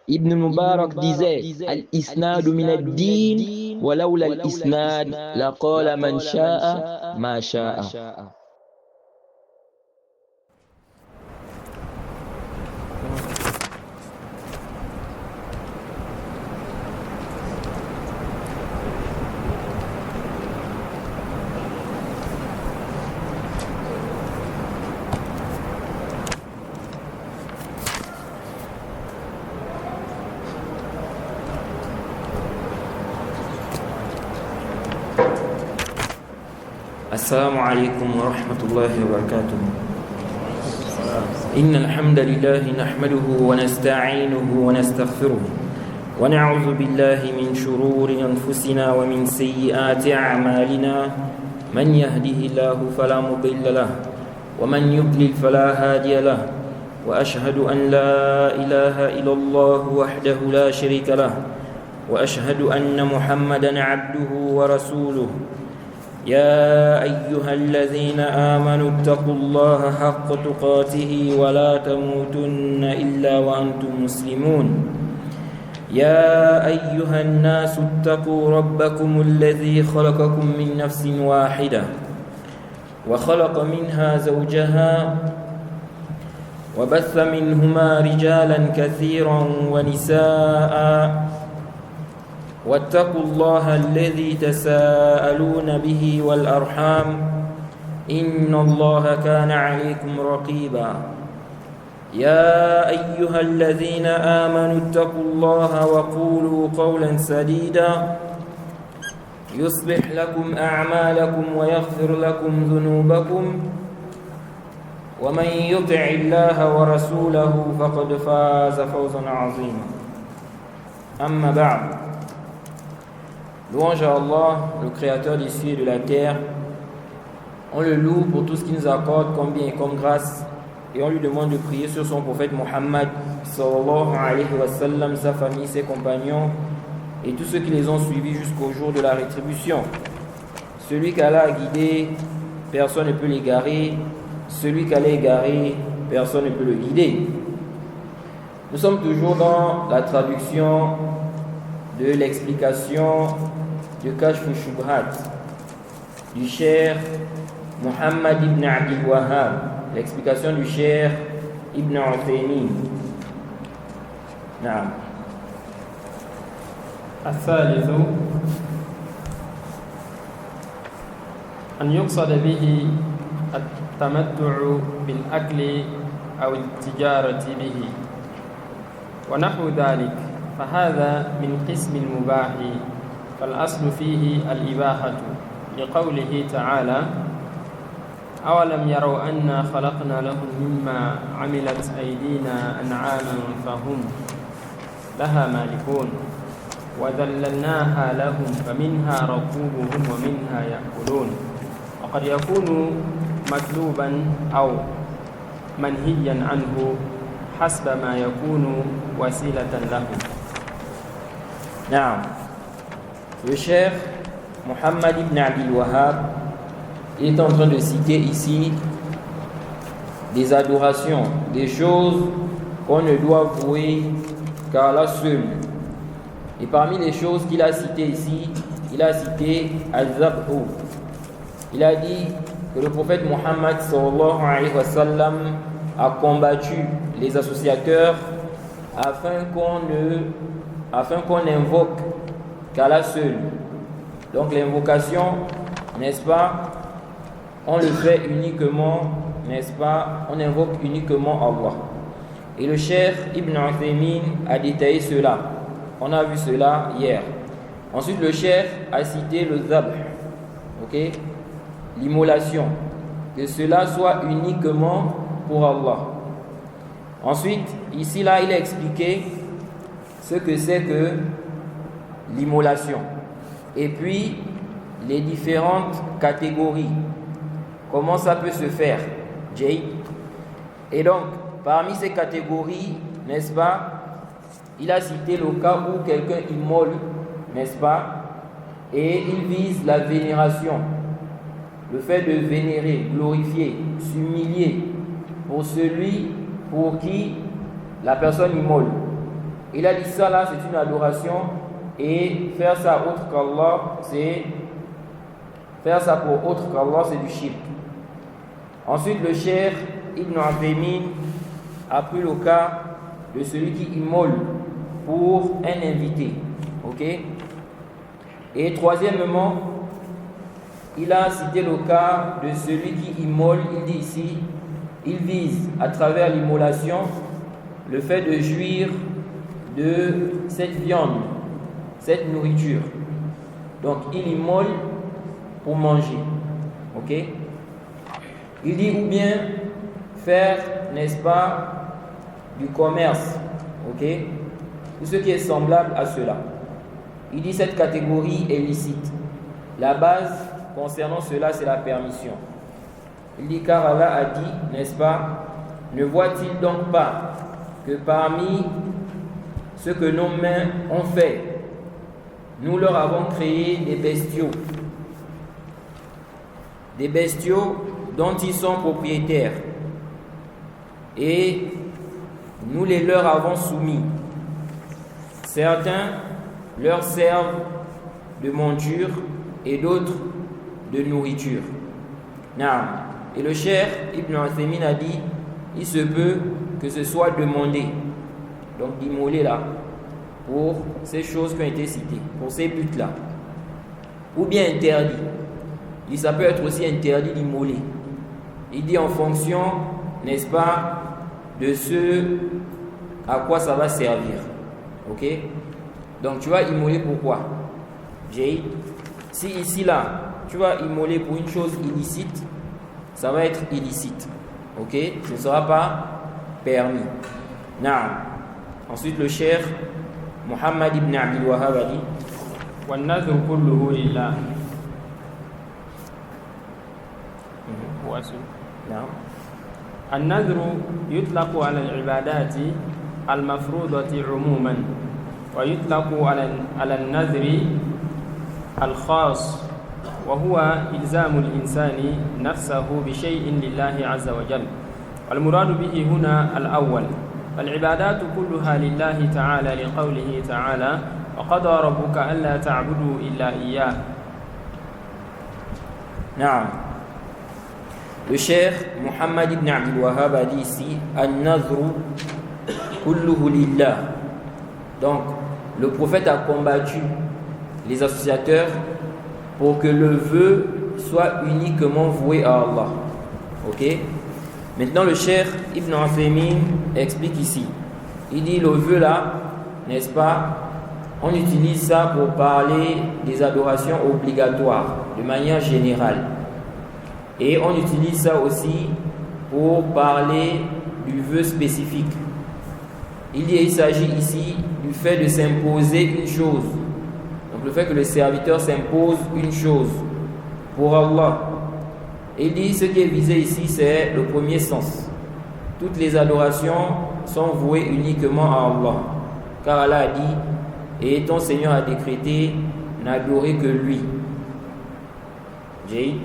Ibn Mubarak disait Al-Isnadu min ad-din, walawla al-Isnad, laqala man sha'a ma sha'a. السلام عليكم ورحمة الله وبركاته. إن الحمد لله نحمده ونستعينه ونستغفره ونعوذ بالله من شرور أنفسنا ومن سيئات أعمالنا. من يهده الله فلا مضل له ومن يضلل فلا هادي له، وأشهد أن لا إله إلا الله وحده لا شريك له، وأشهد أن محمدا عبده ورسوله. يا أيها الذين آمنوا اتقوا الله حق تقاته ولا تموتن إلا وأنتم مسلمون. يا أيها الناس اتقوا ربكم الذي خلقكم من نفس واحدة وخلق منها زوجها وبث منهما رجالا كثيرا ونساء، واتقوا الله الذي تساءلون به والأرحام إن الله كان عليكم رقيبا. يا أيها الذين آمنوا اتقوا الله وقولوا قولا سديدا يصلح لكم أعمالكم ويغفر لكم ذنوبكم، ومن يطع الله ورسوله فقد فاز فوزا عظيما. أما بعد. Louange à Allah, le créateur des cieux et de la terre. On le loue pour tout ce qu'il nous accorde comme bien et comme grâce, et on lui demande de prier sur son prophète Mohammed sallallahu alayhi wa sallam, sa famille, ses compagnons et tous ceux qui les ont suivis jusqu'au jour de la rétribution. Celui qu'Allah a guidé, personne ne peut l'égarer. Celui qu'Allah a égaré, personne ne peut le guider. Nous sommes toujours dans la traduction de l'explication de Kashf al-Shubhat du Cheikh Muhammad ibn Abdul Wahhab, l'explication du Cheikh Ibn Uthaymin. Naam. الثالث أن يقصد به التمتع بالأكل أو التجارة به ونحو ذلك، فهذا من قسم المباح، فالأصل فيه الإباحة، لقوله تعالى: أولم يروا أنا خلقنا لهم مما عملت أيدينا أنعاما فهم لها مالكون وذللناها لهم فمنها ركوبهم ومنها يأكلون. وقد يكون مطلوبا أو منهيا عنه حسب ما يكون وسيلة له. Naam. Le Cheikh Muhammad ibn Abdul Wahhab est en train de citer ici des adorations, des choses qu'on ne doit vouer qu'à Allah seul. Et parmi les choses qu'il a citées ici, il a cité Al-Zabhu. Il a dit que le prophète Muhammad sallallahu alayhi wa sallam a combattu les associateurs afin qu'on invoque qu'Allah seul. Donc l'invocation, n'est-ce pas, on le fait uniquement, n'est-ce pas, on invoque uniquement Allah. Et le Cheikh Ibn Uthaymin a détaillé cela. On a vu cela hier. Ensuite, le Cheikh a cité le zabh, ok, l'immolation, que cela soit uniquement pour Allah. Ensuite, ici là, il a expliqué ce que c'est que l'immolation. Et puis, les différentes catégories. Comment ça peut se faire, Jay? Et donc, parmi ces catégories, n'est-ce pas, il a cité le cas où quelqu'un immole, n'est-ce pas, et il vise la vénération, le fait de vénérer, glorifier, s'humilier pour celui pour qui la personne immole. Il a dit ça là, c'est une adoration, et faire ça autre qu'Allah, c'est du shirk. Ensuite, le cheikh Ibn Uthaymin a pris le cas de celui qui immole pour un invité. Ok? Et troisièmement, il a cité le cas de celui qui immole. Il dit ici, il vise à travers l'immolation le fait de jouir de cette viande, cette nourriture. Donc il immole pour manger. Ok? Il dit ou bien faire, n'est-ce pas, du commerce. Ok? Tout ce qui est semblable à cela. Il dit cette catégorie est licite. La base concernant cela, c'est la permission. Il dit car Allah a dit, n'est-ce pas, ne voit-il donc pas que parmi ce que nos mains ont fait, nous leur avons créé des bestiaux dont ils sont propriétaires, et nous les leur avons soumis. Certains leur servent de monture et d'autres de nourriture. Et le cheikh Ibn Uthaymin a dit, il se peut que ce soit demandé, donc d'immoler là, pour ces choses qui ont été citées, pour ces buts-là, ou bien interdit. Il ça peut être aussi interdit d'immoler. Il dit en fonction, n'est-ce pas, de ce à quoi ça va servir. Ok? Donc tu vas immoler pourquoi? Si ici là, tu vas immoler pour une chose illicite, ça va être illicite. Ok? Ce ne sera pas permis. Ensuite le cheikh Muhammad ibn Abdul Wahhab a dit وَالنَّذْرُ كُلُّهُ لِلَّهِ. النذر يطلق على العبادات المفروضة عموما، ويطلق على النذر الخاص وهو إلزام الإنسان نفسه بشيء لله عز وجل، والمراد به هنا الأول. العبادات كلها لله تعالى لقوله تعالى وقضى ربك ألا تعبدوا إلا إياه. Le cheikh Muhammad ibn Abdul Wahhab a dit ici An-Nadhru kulluhu lillah. Donc le prophète a combattu les associateurs pour que le vœu soit uniquement voué à Allah. Ok? Maintenant le cheikh Ibn Uthaymin explique ici. Il dit le vœu là, n'est-ce pas, on utilise ça pour parler des adorations obligatoires de manière générale. Et on utilise ça aussi pour parler du vœu spécifique. Il s'agit ici du fait de s'imposer une chose. Donc le fait que le serviteur s'impose une chose pour Allah. Il dit ce qui est visé ici, c'est le premier sens. Toutes les adorations sont vouées uniquement à Allah. Car Allah a dit, et ton Seigneur a décrété, n'adorer que lui. Jaïd.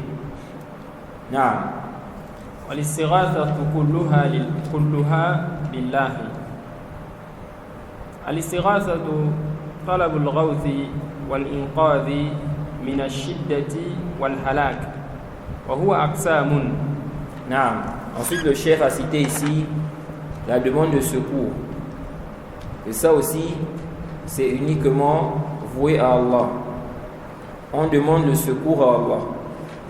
والاستغاثة كلها بالله. الاستغاثة طلب الغوث والإنقاذ من الشدة والهلاك وهو أقسام. Ensuite le cheikh a cité ici la demande de secours. Et ça aussi c'est uniquement voué à Allah. On demande le secours à Allah.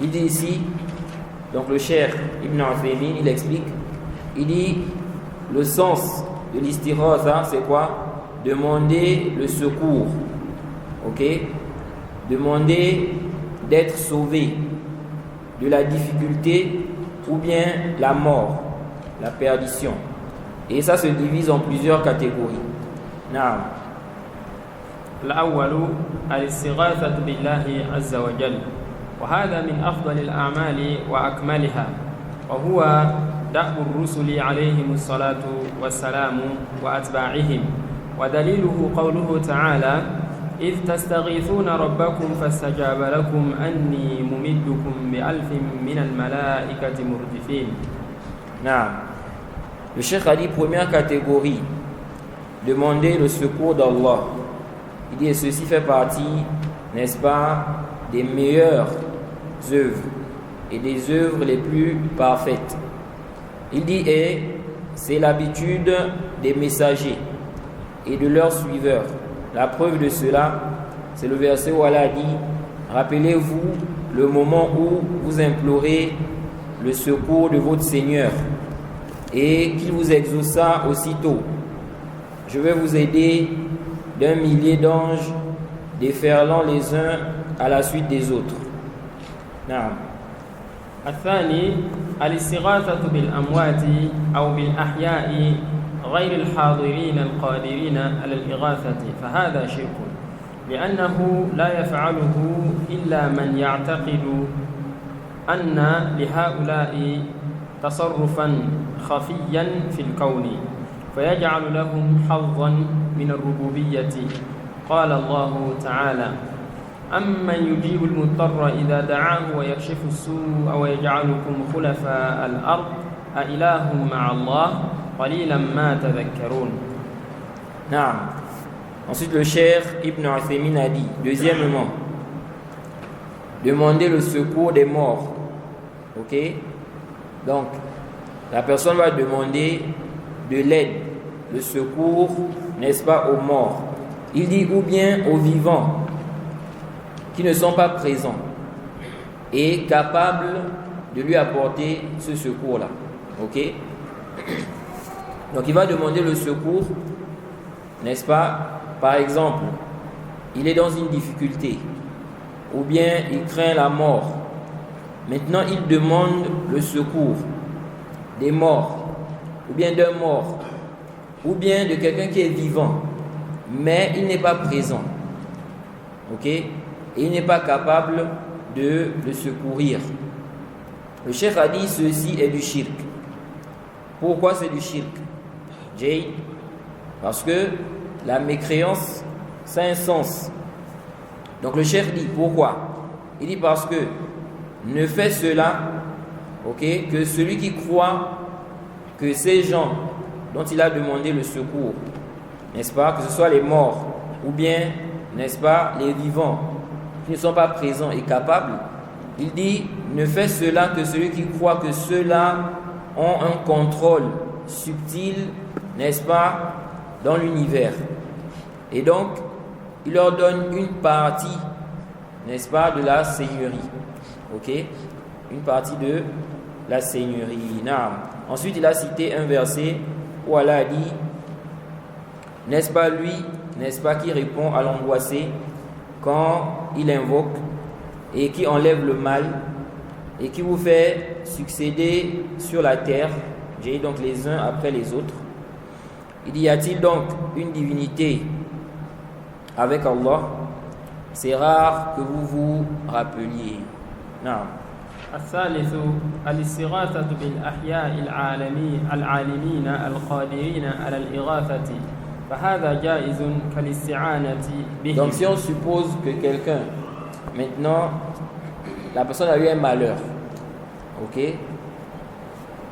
Il dit ici, donc le cheikh Ibn Uthaymin, il explique, il dit le sens de l'istighatha, c'est quoi? Demander le secours. Ok? Demander d'être sauvé de la difficulté ou bien la mort, la perdition. Et ça se divise en plusieurs catégories. الأول الاستغاثة بالله عز وجل، وهذا من أفضل الأعمال وأكملها، وهو دأب الرسل عليهم الصلاة والسلام وأتباعهم، ودليله قوله تعالى إذ تستغيثون ربكم فاستجاب لكم أني ممدكم بألف من الملائكة مردفين. Le cheikh a dit première catégorie, demander le secours d'Allah. Il dit, et ceci fait partie, n'est-ce pas, des meilleures œuvres et des œuvres les plus parfaites. Il dit, et c'est l'habitude des messagers et de leurs suiveurs. La preuve de cela, c'est le verset où Allah dit, rappelez-vous le moment où vous implorez le secours de votre Seigneur et qu'il vous exauça aussitôt. Je vais vous aider d'un millier d'anges déferlant les uns à la suite des autres. نعم. الثاني الاستغاثة بالأموات أو بالأحياء غير الحاضرين القادرين على الإغاثة، فهذا شرك، لأنه لا يفعله إلا من يعتقد أن لهؤلاء تصرفا خفيا في الكون فيجعل لهم حظا من الربوبية. قال الله تعالى: أمن يجيب المضطر إذا دعاه ويكشف السوء ويجعلكم خلفاء الأرض أإله مع الله قليلا ما تذكرون. نعم. Ensuite, le cheikh Ibn Uthaymin a dit, deuxièmement, demander le secours des morts. Ok? Donc, la personne va demander de l'aide, le secours, n'est-ce pas, aux morts. Il dit, ou bien aux vivants qui ne sont pas présents et capables de lui apporter ce secours-là. Ok? Donc, il va demander le secours, n'est-ce pas? Par exemple, il est dans une difficulté ou bien il craint la mort. Maintenant, il demande le secours des morts ou bien d'un mort ou bien de quelqu'un qui est vivant, mais il n'est pas présent. Ok? Et il n'est pas capable de le secourir. Le cheikh a dit ceci est du shirk. Pourquoi c'est du shirk? Jay? Parce que la mécréance, ça a un sens. Donc le cheikh dit pourquoi? Il dit parce que ne fait cela, ok, que celui qui croit que ces gens dont il a demandé le secours, n'est-ce pas, que ce soit les morts ou bien, n'est-ce pas, les vivants qui ne sont pas présents et capables, il dit ne fait cela que celui qui croit que ceux-là ont un contrôle subtil, n'est-ce pas, dans l'univers. Et donc, il leur donne une partie, n'est-ce pas, de la seigneurie. Ok? Une partie de la seigneurie. Naam. Ensuite, il a cité un verset où Allah a dit, n'est-ce pas lui, n'est-ce pas, qui répond à l'angoissé quand il invoque et qui enlève le mal et qui vous fait succéder sur la terre, j'ai donc les uns après les autres. Il y a-t-il donc une divinité avec Allah? C'est rare que vous vous rappeliez. Non. الثالث الاستغاثة بالأحياء العالمين القادرين على الإغاثة فهذا جائز كالاستعانة بهم. Donc si on suppose que quelqu'un, maintenant, la personne a eu un malheur, ok,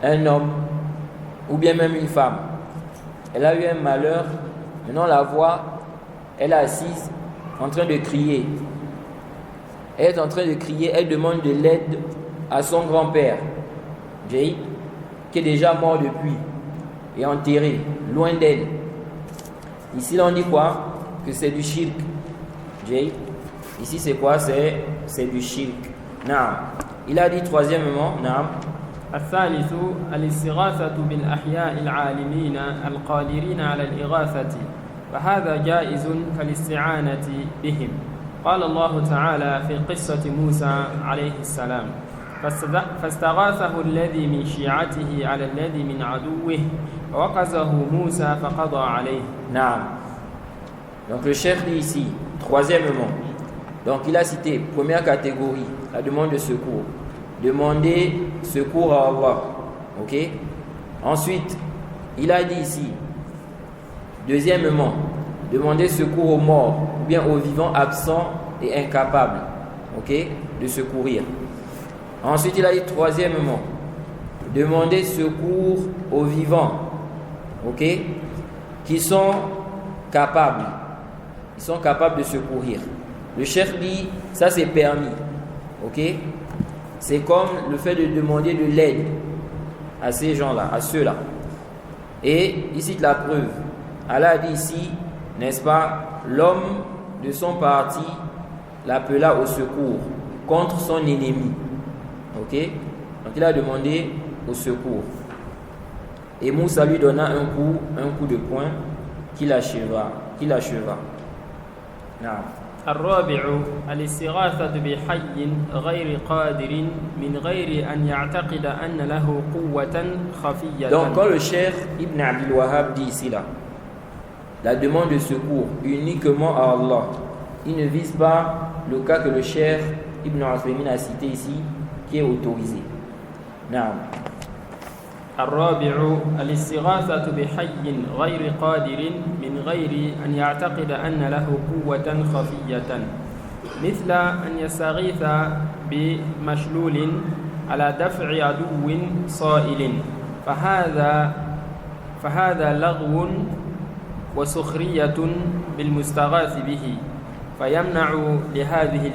un homme ou bien même une femme, elle a eu un malheur, maintenant on la voit, elle est assise en train de crier. Elle est en train de crier, elle demande de l'aide à son grand-père, Jay, qui est déjà mort depuis et enterré, loin d'elle. Ici, là, on dit quoi? Que c'est du shirk. Jay, ici, c'est quoi? C'est du shirk. Naam. Il a dit troisièmement, naam. الثالث الاستغاثة بالأحياء العالمين القادرين على الإغاثة فهذا جائز كالاستعانة بهم. قال الله تعالى في قصة موسى عليه السلام فاستغاثه الذي من شيعته على الذي من عدوه فوقظه موسى فقضى عليه. Naam. Donc le chef dit ici, troisièmement, donc il a cité première catégorie, la demande de secours. Demander secours à Allah. Ok? Ensuite, il a dit ici, deuxièmement, demander secours aux morts ou bien aux vivants absents et incapables, ok, de secourir. Ensuite, il a dit troisièmement, demander secours aux vivants, ok, qui sont capables. Ils sont capables de secourir. Le cheikh dit, ça c'est permis. Ok? C'est comme le fait de demander de l'aide à ces gens-là, à ceux-là. Et ici, la preuve. Allah a dit ici, n'est-ce pas, l'homme de son parti l'appela au secours contre son ennemi. Ok? Donc il a demandé au secours. Et Moussa lui donna un coup de poing qu'il acheva. نعم. الرابع الاستغاثة بحي غير قادر من غير أن يعتقد أن له قوة خفية. Donc quand le cheikh Ibn Abdul Wahhab dit ici là, la demande de secours uniquement à Allah, il ne vise pas le cas que le cheikh Ibn Uthaymin a cité ici, qui est autorisé. نعم. الرابع الاستغاثة بحي غير قادر من غير أن يعتقد أن له قوة خفية مثل أن يستغيث بمشلول على دفع عدو صائل فهذا لغو وسخرية بالمستغاث به فيمنع لهذه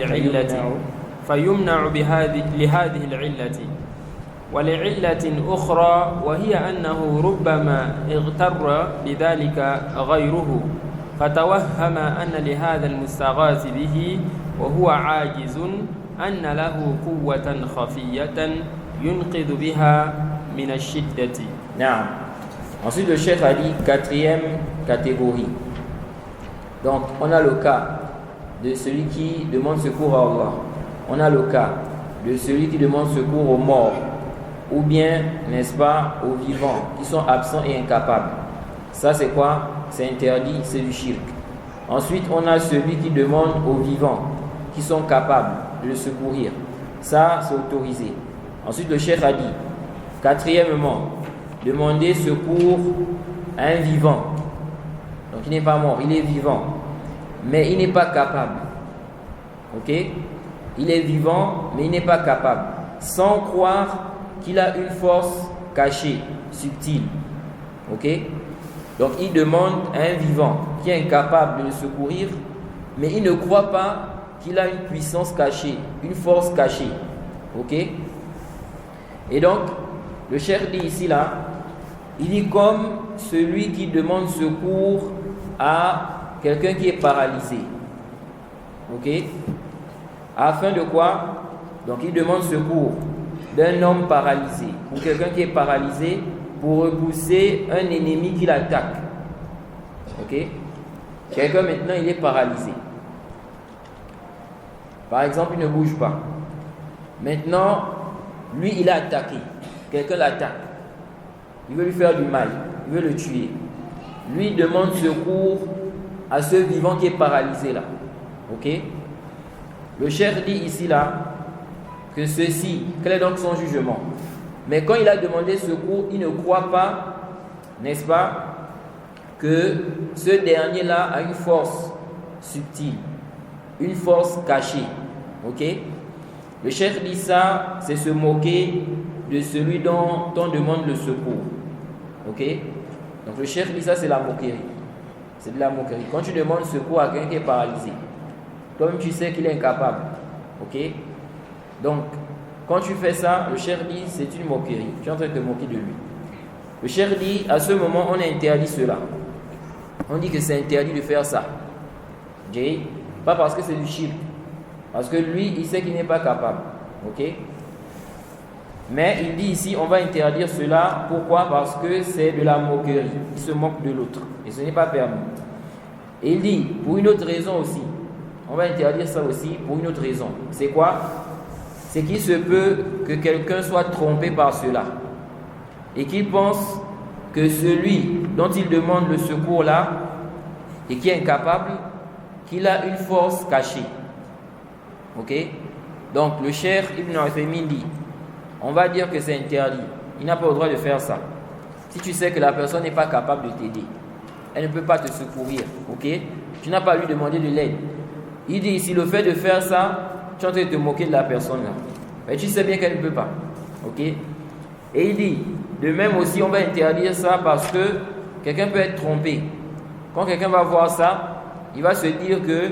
العلة ولعلة أخرى وهي أنه ربما اغتر بذلك غيره فتوهم أن لهذا المستغاث به وهو عاجز أن له قوة خفية ينقذ بها من الشدة. نعم. Ensuite le cheikh a dit quatrième catégorie. Donc on a le cas de celui qui demande secours à Allah. On a le cas de celui qui demande secours aux morts. Ou bien, n'est-ce pas, aux vivants qui sont absents et incapables. Ça c'est quoi? C'est interdit, c'est du shirk. Ensuite, on a celui qui demande aux vivants qui sont capables de le secourir. Ça, c'est autorisé. Ensuite, le cheikh a dit, quatrièmement, demander secours à un vivant. Donc, il n'est pas mort, il est vivant. Mais il n'est pas capable. Ok? Il est vivant, mais il n'est pas capable. Sans croire qu'il a une force cachée, subtile. Ok? Donc il demande à un vivant qui est incapable de le secourir, mais il ne croit pas qu'il a une puissance cachée, une force cachée. Ok? Et donc, le cheikh dit ici là, il dit comme celui qui demande secours à quelqu'un qui est paralysé. Ok? Afin de quoi? Donc il demande secours d'un homme paralysé, ou quelqu'un qui est paralysé, pour repousser un ennemi qui l'attaque. Ok? Quelqu'un maintenant il est paralysé. Par exemple, il ne bouge pas. Maintenant, lui il est attaqué. Quelqu'un l'attaque. Il veut lui faire du mal. Il veut le tuer. Lui demande secours à ce vivant qui est paralysé là. Ok? Le cheikh dit ici là que ceci, quel est donc son jugement? Mais quand il a demandé secours, il ne croit pas, n'est-ce pas, que ce dernier-là a une force subtile, une force cachée. Ok? Le cheikh dit ça, c'est se moquer de celui dont on demande le secours. Ok? Donc le cheikh dit ça, c'est la moquerie. C'est de la moquerie. Quand tu demandes secours à quelqu'un qui est paralysé, toi-même tu sais qu'il est incapable. Ok? Donc, quand tu fais ça, le cheikh dit c'est une moquerie. Tu es en train de te moquer de lui. Le cheikh dit à ce moment on interdit cela. On dit que c'est interdit de faire ça. Pas parce que c'est du shirk. Parce que lui, il sait qu'il n'est pas capable. Ok? Mais il dit ici on va interdire cela. Pourquoi? Parce que c'est de la moquerie. Il se moque de l'autre. Et ce n'est pas permis. Et il dit pour une autre raison aussi. On va interdire ça aussi pour une autre raison. C'est quoi? C'est qu'il se peut que quelqu'un soit trompé par cela et qu'il pense que celui dont il demande le secours là et qui est incapable, qu'il a une force cachée. Ok? Donc le cheikh Ibn Uthaymin dit, on va dire que c'est interdit. Il n'a pas le droit de faire ça. Si tu sais que la personne n'est pas capable de t'aider, elle ne peut pas te secourir. Ok? Tu n'as pas à lui demander de l'aide. Il dit ici le fait de faire ça, tu es en train de te moquer de la personne là. Mais tu sais bien qu'elle ne peut pas. Ok? Et il dit, de même aussi, on va interdire ça parce que quelqu'un peut être trompé. Quand quelqu'un va voir ça, il va se dire que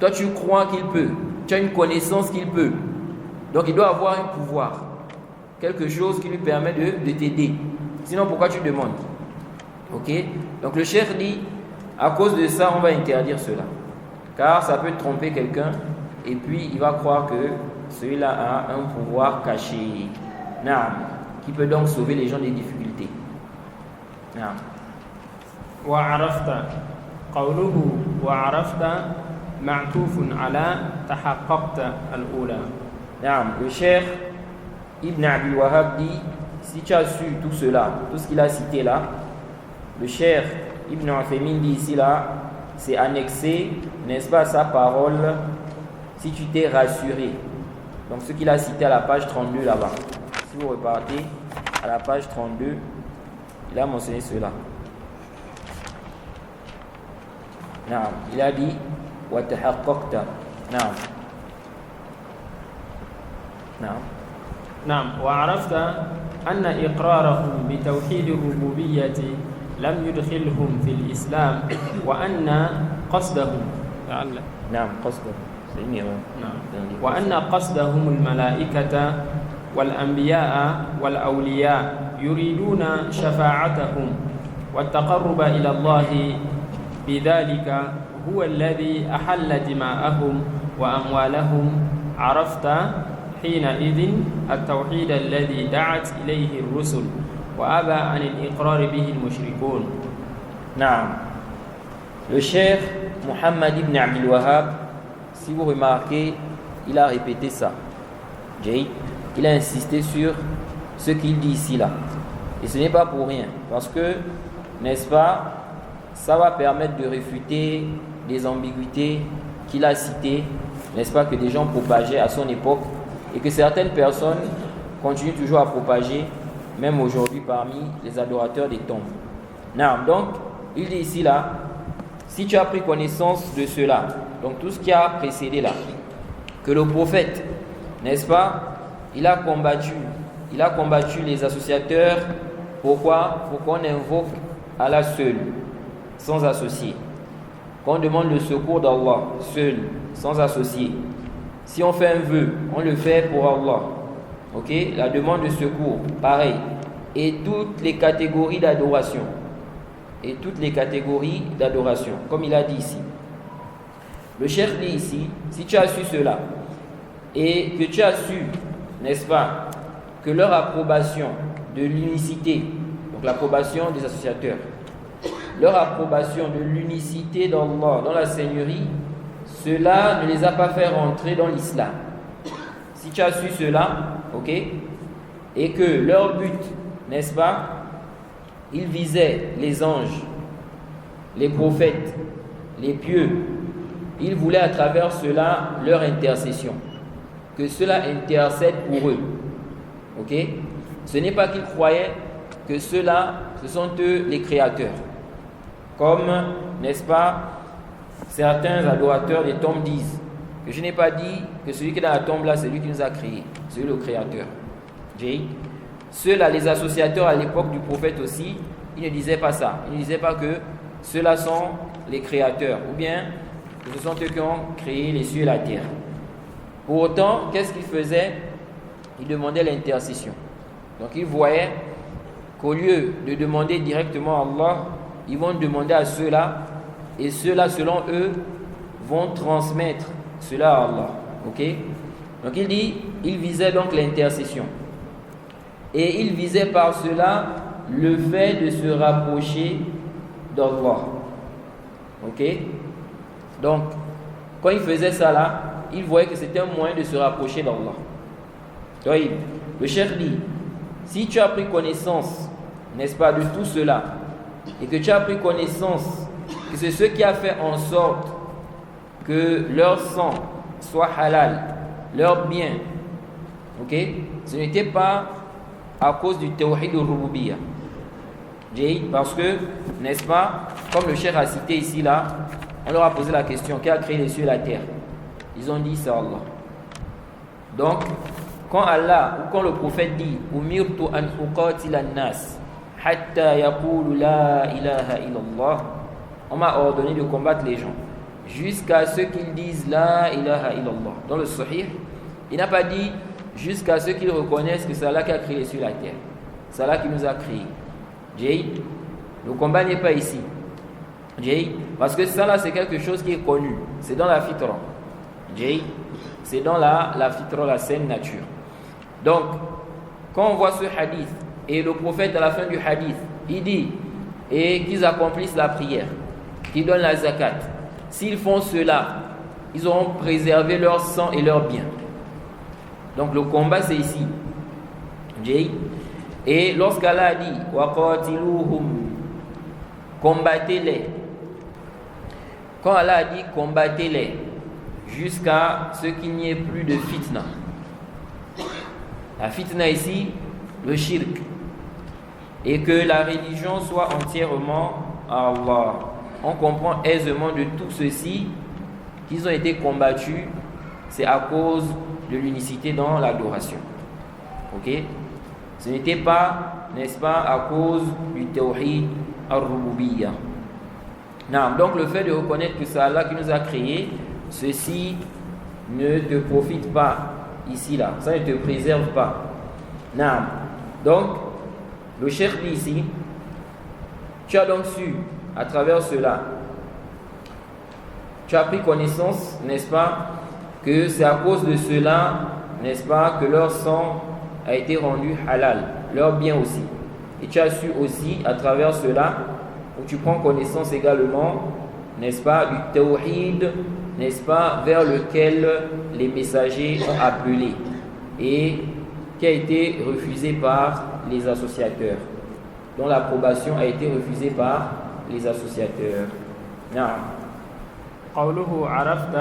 toi tu crois qu'il peut, tu as une connaissance qu'il peut. Donc il doit avoir un pouvoir, quelque chose qui lui permet de t'aider. Sinon pourquoi tu demandes? Ok? Donc le cheikh dit, à cause de ça on va interdire cela. Car ça peut tromper quelqu'un et puis il va croire que celui-là a un pouvoir caché. Qui peut donc sauver les gens des difficultés. وعرفت قوله وعرفت معطوف على تحققت الأولى. Le cheikh Ibn Abdul Wahhab dit, si tu as su tout cela, tout ce qu'il a cité là, le cheikh Ibn Uthaymin dit ici là, c'est annexé, n'est-ce pas, à sa parole, si tu t'es rassuré. Donc ce qu'il a cité à la page 32 là-bas. Si vous repartez à la page 32, il a mentionné cela. Il a dit وَتَحَقَّقْتَ. نعم وعرفت أن إقرارهم بتوحيد الربوبية لم يدخلهم في الإسلام وأن قصدهم وأن قصدهم الملائكة والأنبياء والأولياء يريدون شفاعتهم والتقرب إلى الله بذلك هو الذي أحل دماءهم وأموالهم. عرفت حينئذ التوحيد الذي دعت إليه الرسل وأبى عن الإقرار به المشركون. Le cheikh Muhammad ibn Abdul Wahhab, si vous remarquez, il a répété ça. Il a insisté sur ce qu'il dit ici là. Et ce n'est pas pour rien, parce que, n'est-ce pas, ça va permettre de réfuter des ambiguïtés qu'il a citées, n'est-ce pas, que des gens propageaient à son époque et que certaines personnes continuent toujours à propager, même aujourd'hui parmi les adorateurs des tombes. Donc, il dit ici là, si tu as pris connaissance de cela, donc tout ce qui a précédé là, que le prophète, n'est-ce pas, il a combattu les associateurs. Pourquoi? Pour qu'on invoque Allah seul, sans associé. Qu'on demande le secours d'Allah seul, sans associé. Si on fait un vœu, on le fait pour Allah. Ok? La demande de secours, pareil. Et toutes les catégories d'adoration. Comme il a dit ici. Le cheikh dit ici, si tu as su cela, et que tu as su, n'est-ce pas, que leur approbation de l'unicité, donc l'approbation des associateurs, leur approbation de l'unicité d'Allah dans la Seigneurie, cela ne les a pas fait rentrer dans l'islam. Si tu as su cela, ok, et que leur but, n'est-ce pas, ils visaient les anges, les prophètes, les pieux, ils voulaient à travers cela leur intercession, que cela intercède pour eux. Ok? Ce n'est pas qu'ils croyaient que ceux-là, ce sont eux les créateurs. Comme, n'est-ce pas, certains adorateurs des tombes disent que je n'ai pas dit que celui qui est dans la tombe là, c'est lui qui nous a créés, c'est lui le créateur. Ceux-là, les associateurs à l'époque du prophète aussi, ils ne disaient pas ça. Ils ne disaient pas que ceux-là sont les créateurs, ou bien que ce sont eux qui ont créé les cieux et la terre. Pour autant, qu'est-ce qu'ils faisaient? Ils demandaient l'intercession. Donc ils voyaient qu'au lieu de demander directement à Allah, ils vont demander à ceux-là, et ceux-là, selon eux, vont transmettre cela à Allah. Ok? Donc il dit, ils visaient donc l'intercession. Et ils visaient par cela le fait de se rapprocher d'Allah. Ok? Donc, quand ils faisaient ça là, ils voyaient que c'était un moyen de se rapprocher d'Allah. Donc, le cheikh dit, si tu as pris connaissance, n'est-ce pas, de tout cela, et que tu as pris connaissance que c'est ce qui a fait en sorte que leur sang soit halal, leur bien, ok, ce n'était pas à cause du tawhid al-rububiyyah. Parce que, n'est-ce pas, comme le cheikh a cité ici là, on leur a posé la question, qui a créé les cieux et la terre? Ils ont dit c'est Allah. Donc, quand Allah ou quand le prophète dit umirtu an uqatila an-nas hatta yaqulu la ilaha illallah, on m'a ordonné de combattre les gens jusqu'à ce qu'ils disent la ilaha illallah. Dans le Sahih, il n'a pas dit jusqu'à ce qu'ils reconnaissent que c'est Allah qui a créé sur la terre, c'est Allah qui nous a créés. Le combat n'est pas ici. Parce que ça là, c'est quelque chose qui est connu, c'est dans la fitra. C'est dans la fitra, la saine nature. Donc, quand on voit ce hadith, et le prophète à la fin du hadith, il dit, et qu'ils accomplissent la prière, qu'ils donnent la zakat, s'ils font cela, ils auront préservé leur sang et leur bien. Donc le combat c'est ici. Et lorsqu'Allah a dit, waqatiluhum, combattez-les. Quand Allah a dit combattez-les, jusqu'à ce qu'il n'y ait plus de fitna. La fitna ici, le shirk. Et que la religion soit entièrement à Allah. On comprend aisément de tout ceci qu'ils ont été combattus, c'est à cause de l'unicité dans l'adoration. Ok? Ce n'était pas, n'est-ce pas, à cause du tawhid ar-rububiyyah. Donc le fait de reconnaître que c'est Allah qui nous a créés, ceci ne te profite pas ici là, ça ne te préserve pas. Donc le cheikh dit ici, tu as donc su à travers cela, tu as pris connaissance, n'est-ce pas, que c'est à cause de cela, n'est-ce pas, que leur sang a été rendu halal, leur bien aussi. Et tu as su aussi à travers cela, où tu prends connaissance également, n'est-ce pas, du tawhid, n'est-ce pas, vers lequel les messagers ont appelé et qui a été refusé par les associateurs, dont l'approbation a été refusée par les associateurs. قوله عرفت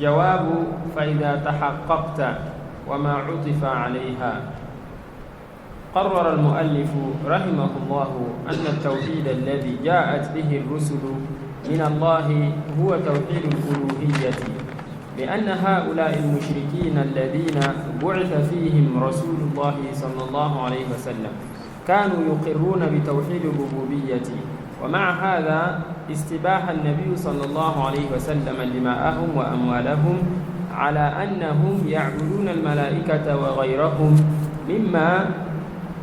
جواب فإذا تحققت وما عطف عليها. قرر المؤلف رحمه الله أن التوحيد الذي جاءت به الرسل من الله هو توحيد الألوهية، لأن هؤلاء المشركين الذين بعث فيهم رسول الله صلى الله عليه وسلم كانوا يقرون بتوحيد الربوبية، ومع هذا استباح النبي صلى الله عليه وسلم دماءهم وأموالهم على أنهم يعبدون الملائكة وغيرهم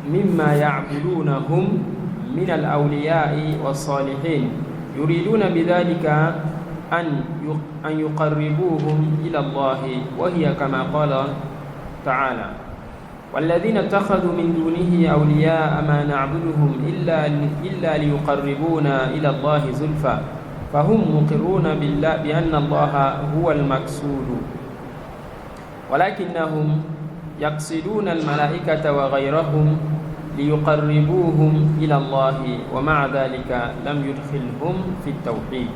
مما يعبدونهم من الأولياء والصالحين، يريدون بذلك أن يقربوهم إلى الله، وهي كما قال تعالى: والذين اتخذوا من دونه أولياء ما نعبدهم إلا ليقربونا إلى الله زلفى، فهم مقرون بالله بأن الله هو المقصود، ولكنهم يقصدون الملائكة وغيرهم ليقربوهم إلى الله، ومع ذلك لم يدخلهم في التوحيد.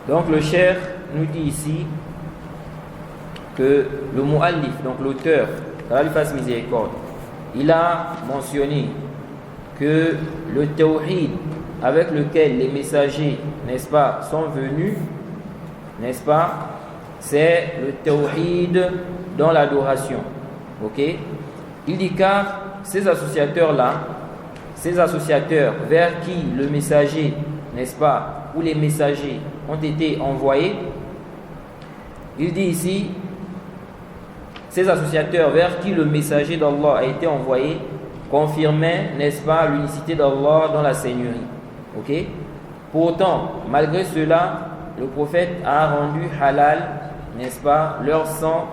Donc le cheikh nous dit ici que le mu'allif, donc l'auteur, qu'Allah lui fasse miséricorde, il a mentionné que le tawhid avec lequel les messagers, n'est-ce pas, sont venus, n'est-ce pas, c'est le tawhid dans l'adoration. Ok? Il dit car ces associateurs-là, ces associateurs vers qui le messager, n'est-ce pas, ou les messagers ont été envoyés, il dit ici, ces associateurs vers qui le messager d'Allah a été envoyé confirmaient, n'est-ce pas, l'unicité d'Allah dans la seigneurie. Ok? Pourtant, malgré cela, le prophète a rendu halal, n'est-ce pas, leur sang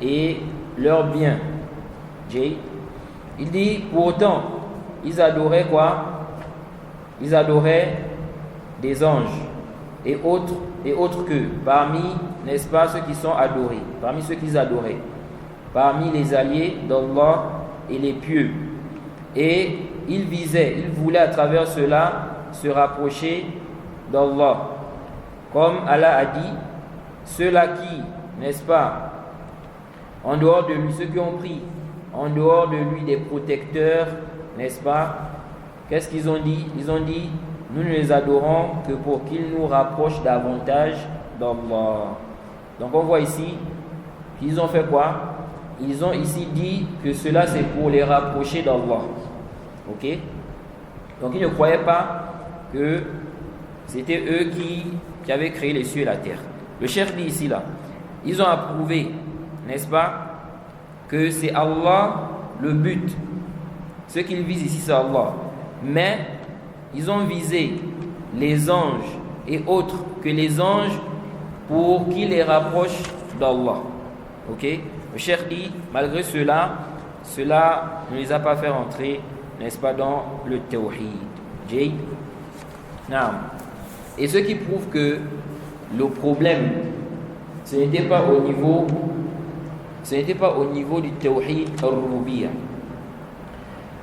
et leur bien. Il dit, pourtant, ils adoraient quoi? Ils adoraient des anges et autres que parmi, n'est-ce pas, ceux qui sont adorés, parmi ceux qu'ils adoraient, parmi les alliés d'Allah et les pieux. Et ils voulaient à travers cela se rapprocher d'Allah. Comme Allah a dit, ceux-là qui, n'est-ce pas, en dehors de lui, ceux qui ont pris en dehors de lui des protecteurs, n'est-ce pas, qu'est-ce qu'ils ont dit? Ils ont dit, nous ne les adorons que pour qu'ils nous rapprochent davantage d'Allah. Donc on voit ici qu'ils ont fait quoi? Ils ont ici dit que cela c'est pour les rapprocher d'Allah. Ok? Donc ils ne croyaient pas que c'était eux qui avaient créé les cieux et la terre. Le cheikh dit ici là, ils ont approuvé, n'est-ce pas, que c'est Allah le but. Ce qu'ils visent ici, c'est Allah. Mais ils ont visé les anges et autres que les anges pour qu'ils les rapprochent d'Allah. Ok? Le cheikh dit, malgré cela ne les a pas fait rentrer, n'est-ce pas, dans le tawhid. Et ce qui prouve que le problème, ce n'était pas au niveau du tawhid al-rububiyyah.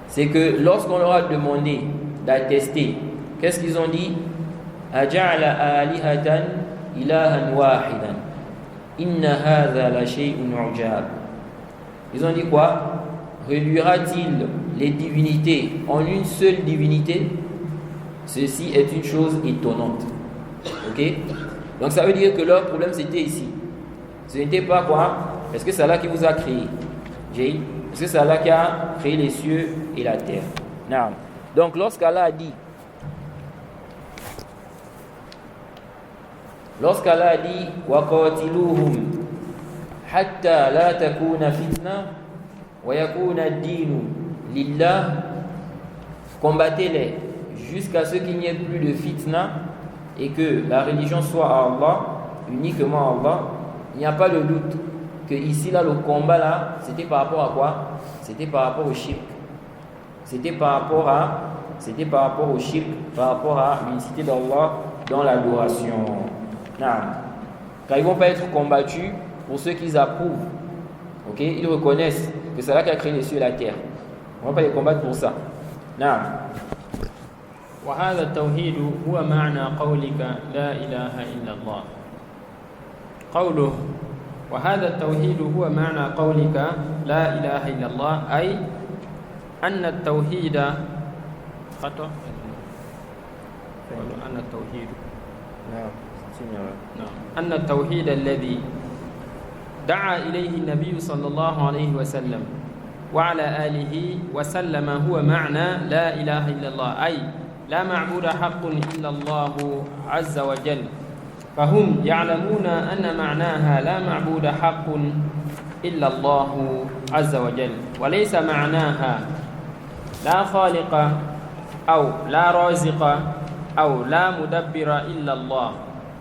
C'est que lorsqu'on leur a demandé d'attester, qu'est-ce qu'ils ont dit? Aja'ala alihatan ilahan wahidan inna hadha la shay'un ujab. Ils ont dit quoi? Réduira-t-il les divinités en une seule divinité? Ceci est une chose étonnante. Ok? Donc ça veut dire que leur problème c'était ici. Ce n'était pas quoi? Est-ce que c'est Allah qui vous a créé? Est-ce que c'est Allah qui a créé les cieux et la terre? Non. Donc lorsqu'Allah a dit وَقَاتِلُوهُمْ حَتَّى لَا تَكُونَ فِتْنَةٌ وَيَكُونَ الدِّينُ لِلَّهِ, combattez-les jusqu'à ce qu'il n'y ait plus de fitna et que la religion soit à Allah, uniquement à Allah. Il n'y a pas de doute que ici là le combat là, c'était par rapport à quoi? C'était par rapport au shirk. C'était par rapport au shirk, par rapport à l'unicité d'Allah dans l'adoration. Car ils ne vont pas être combattus pour ceux qu'ils approuvent. Ok? Ils reconnaissent que c'est Allah qui a créé les cieux et la terre. On ne va pas les combattre pour ça. وهذا التوحيد هو معنى قولك لا إله إلا الله. قوله وهذا التوحيد هو معنى قولك لا إله إلا الله، أي أن التوحيد خطأ أن التوحيد أن التوحيد الذي دعا إليه النبي صلى الله عليه وسلم وعلى آله وسلم هو معنى لا إله إلا الله، أي لا معبود حق إلا الله عز وجل. فهم يعلمون أن معناها لا معبود حق إلا الله عز وجل، وليس معناها لا خالق أو لا رازق أو لا مدبر إلا الله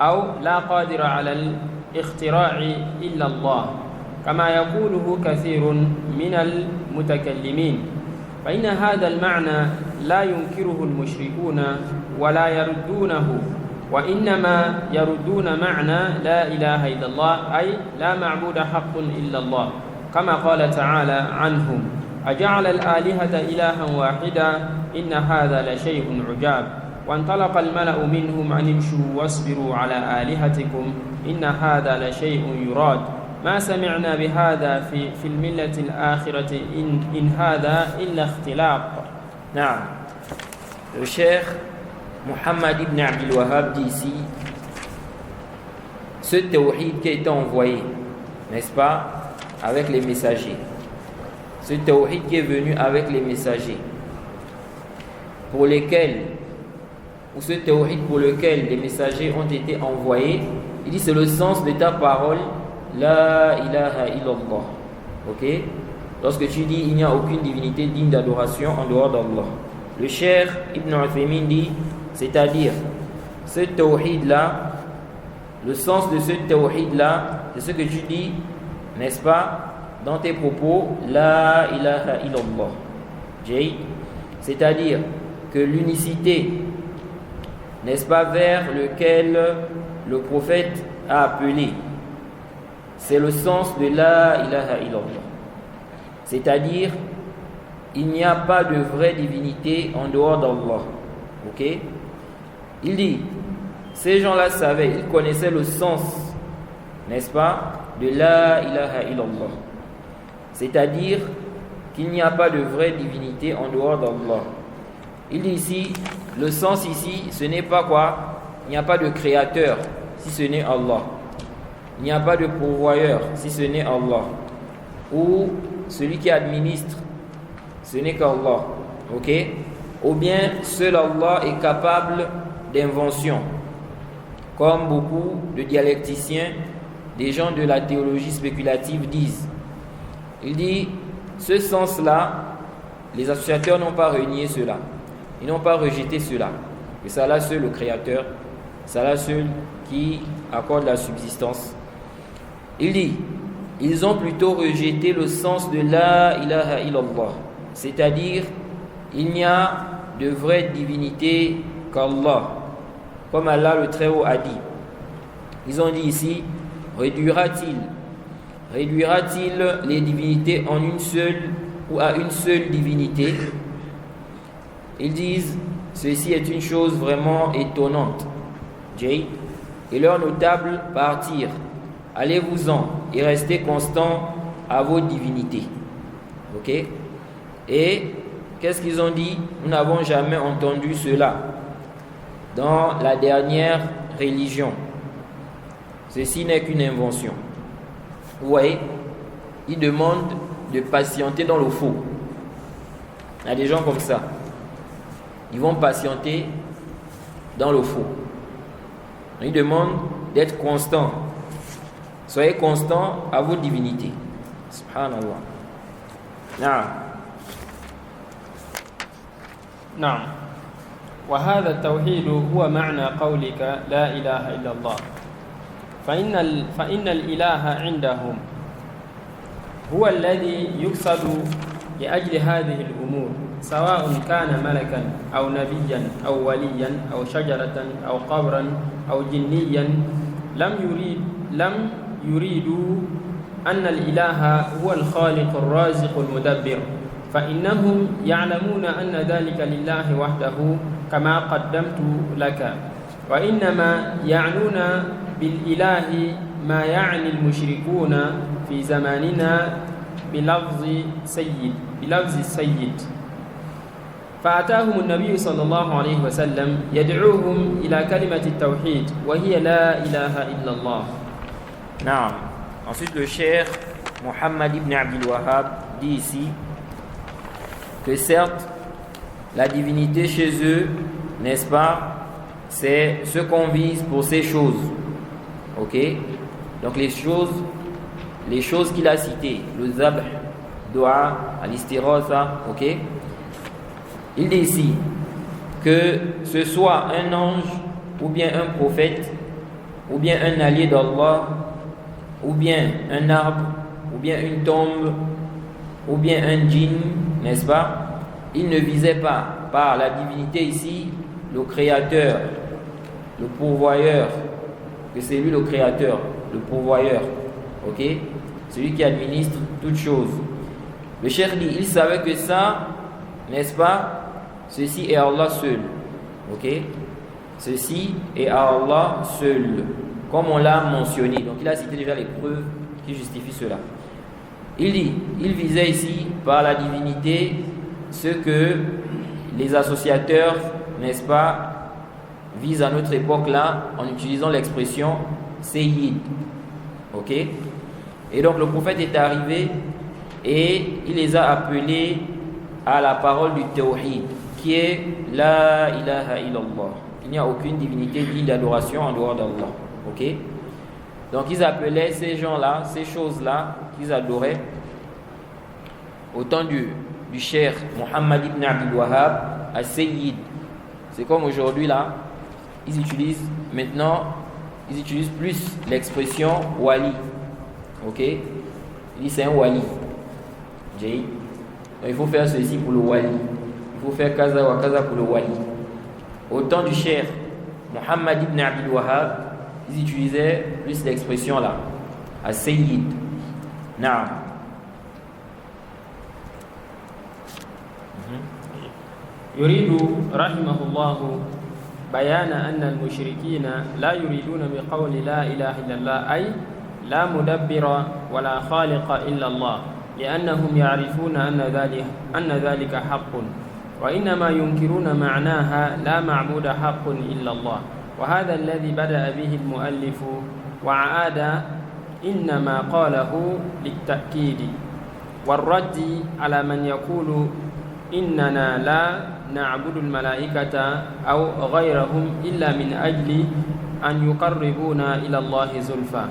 أو لا قادر على الاختراع إلا الله، كما يقوله كثير من المتكلمين. فإن هذا المعنى لا ينكره المشركون ولا يردونه، وإنما يردون معنى لا إله إلا الله، أي لا معبود حق إلا الله، كما قال تعالى عنهم أجعل الآلهة إلها واحدا إن هذا لشيء عجاب. وانطلق الملأ منهم أن امشوا واصبروا على آلهتكم إن هذا لشيء يراد ما سمعنا بهذا في الملة الآخرة إن هذا إلا اختلاق. نعم. Le cheikh Muhammad ibn Abdul Wahhab dit ici, ce tawhid qui a été envoyé, n'est-ce pas, avec les messagers, ce tawhid qui est venu avec les messagers, pour lesquels, ou ce tawhid pour lequel les messagers ont été envoyés, il dit c'est le sens de ta parole, la ilaha illallah. Ok? Lorsque tu dis il n'y a aucune divinité digne d'adoration en dehors d'Allah. Le cheikh Ibn Uthaymin dit, c'est-à-dire ce tawhid là, le sens de ce tawhid là, c'est ce que tu dis, n'est-ce pas, dans tes propos, la ilaha illallah. C'est-à-dire que l'unicité, n'est-ce pas, vers lequel le prophète a appelé, c'est le sens de la ilaha illallah. C'est-à-dire, il n'y a pas de vraie divinité en dehors d'Allah. Ok? Il dit, ces gens-là savaient, ils connaissaient le sens, n'est-ce pas, de la ilaha illallah. C'est-à-dire qu'il n'y a pas de vraie divinité en dehors d'Allah. Il dit ici, le sens ici, ce n'est pas quoi? Il n'y a pas de créateur si ce n'est Allah. Il n'y a pas de pourvoyeur si ce n'est Allah. Ou celui qui administre, ce n'est qu'Allah. Ok? ou bien seul Allah est capable d'invention, comme beaucoup de dialecticiens, des gens de la théologie spéculative disent. Il dit, ce sens-là, les associateurs n'ont pas renié cela, ils n'ont pas rejeté cela, que c'est Allah seul le créateur, c'est Allah seul qui accorde la subsistance. Il dit, ils ont plutôt rejeté le sens de la ilaha illallah, c'est-à-dire il n'y a de vraie divinité qu'Allah, comme Allah le Très-Haut a dit. Ils ont dit ici, réduira-t-il les divinités en une seule ou à une seule divinité? Ils disent, ceci est une chose vraiment étonnante. Et leurs notables partirent, allez-vous-en et restez constants à vos divinités. Ok? Et qu'est-ce qu'ils ont dit? Nous n'avons jamais entendu cela dans la dernière religion. Ceci n'est qu'une invention. Vous voyez, ils demandent de patienter dans le faux. Il y a des gens comme ça. Ils vont patienter dans le faux. Ils demandent d'être constants. Soyez constants à vos divinités. Subhanallah. نعم وهذا التوحيد هو معنى قولك لا إله إلا الله فإن الإله عندهم هو الذي يقصد لأجل هذه الأمور سواء كان ملكا أو نبيا أو وليا أو شجرة أو قبرا أو جنيا لم يريدوا أن الإله هو الخالق الرازق المدبر فإنهم يعلمون أن ذلك لله وحده كما قدمت لك وإنما يعنون بالإله ما يعني المشركون في زماننا بلفظ السيد فأتاهم النبي صلى الله عليه وسلم يدعوهم إلى كلمة التوحيد وهي لا إله إلا الله. نعم. Ensuite le cheikh Muhammad ibn Abdul Wahhab dit ici que certes la divinité chez eux, n'est-ce pas, c'est ce qu'on vise pour ces choses. Ok? Donc les choses qu'il a citées, le zabh, dua, al-istighatha, ok? Il dit ici que ce soit un ange ou bien un prophète ou bien un allié d'Allah ou bien un arbre ou bien une tombe ou bien un djinn, n'est-ce pas? Il ne visait pas par la divinité ici le créateur, le pourvoyeur, que c'est lui le créateur, le pourvoyeur, ok? Celui qui administre toutes choses. Le cheikh dit, il savait que ça, n'est-ce pas? Ceci est Allah seul, ok? Ceci est Allah seul, comme on l'a mentionné. Donc il a cité déjà les preuves qui justifient cela. Il dit, il visait ici par la divinité ce que les associateurs, n'est-ce pas, visent à notre époque-là en utilisant l'expression Sayyid. Ok? Et donc le prophète est arrivé et il les a appelés à la parole du Tawhid, qui est La ilaha illallah. Il n'y a aucune divinité digne d'adoration en dehors d'Allah. Ok? Donc ils appelaient ces gens-là, ces choses-là qu'ils adoraient au temps du cheikh Muhammad ibn Abdul Wahhab à Sayyid. C'est comme aujourd'hui là, ils utilisent plus l'expression wali. Ok? Il dit c'est un wali. Donc il faut faire ceci pour le wali. Il faut faire kaza wa kaza pour le wali. Au temps du cheikh Muhammad ibn Abdul Wahhab, ils utilisaient plus l'expression là, à Sayyid. Naam. يريد رحمه الله بيان أن المشركين لا يريدون بقول لا إله إلا الله أي لا مدبر ولا خالق إلا الله لأنهم يعرفون أن ذلك حق وإنما ينكرون معناها لا معبود حق إلا الله وهذا الذي بدأ به المؤلف وعاد إنما قاله للتأكيد والرد على من يقول إننا لا نعبد الملائكة أو غيرهم إلا من أجل أن يقربونا إلى الله زلفى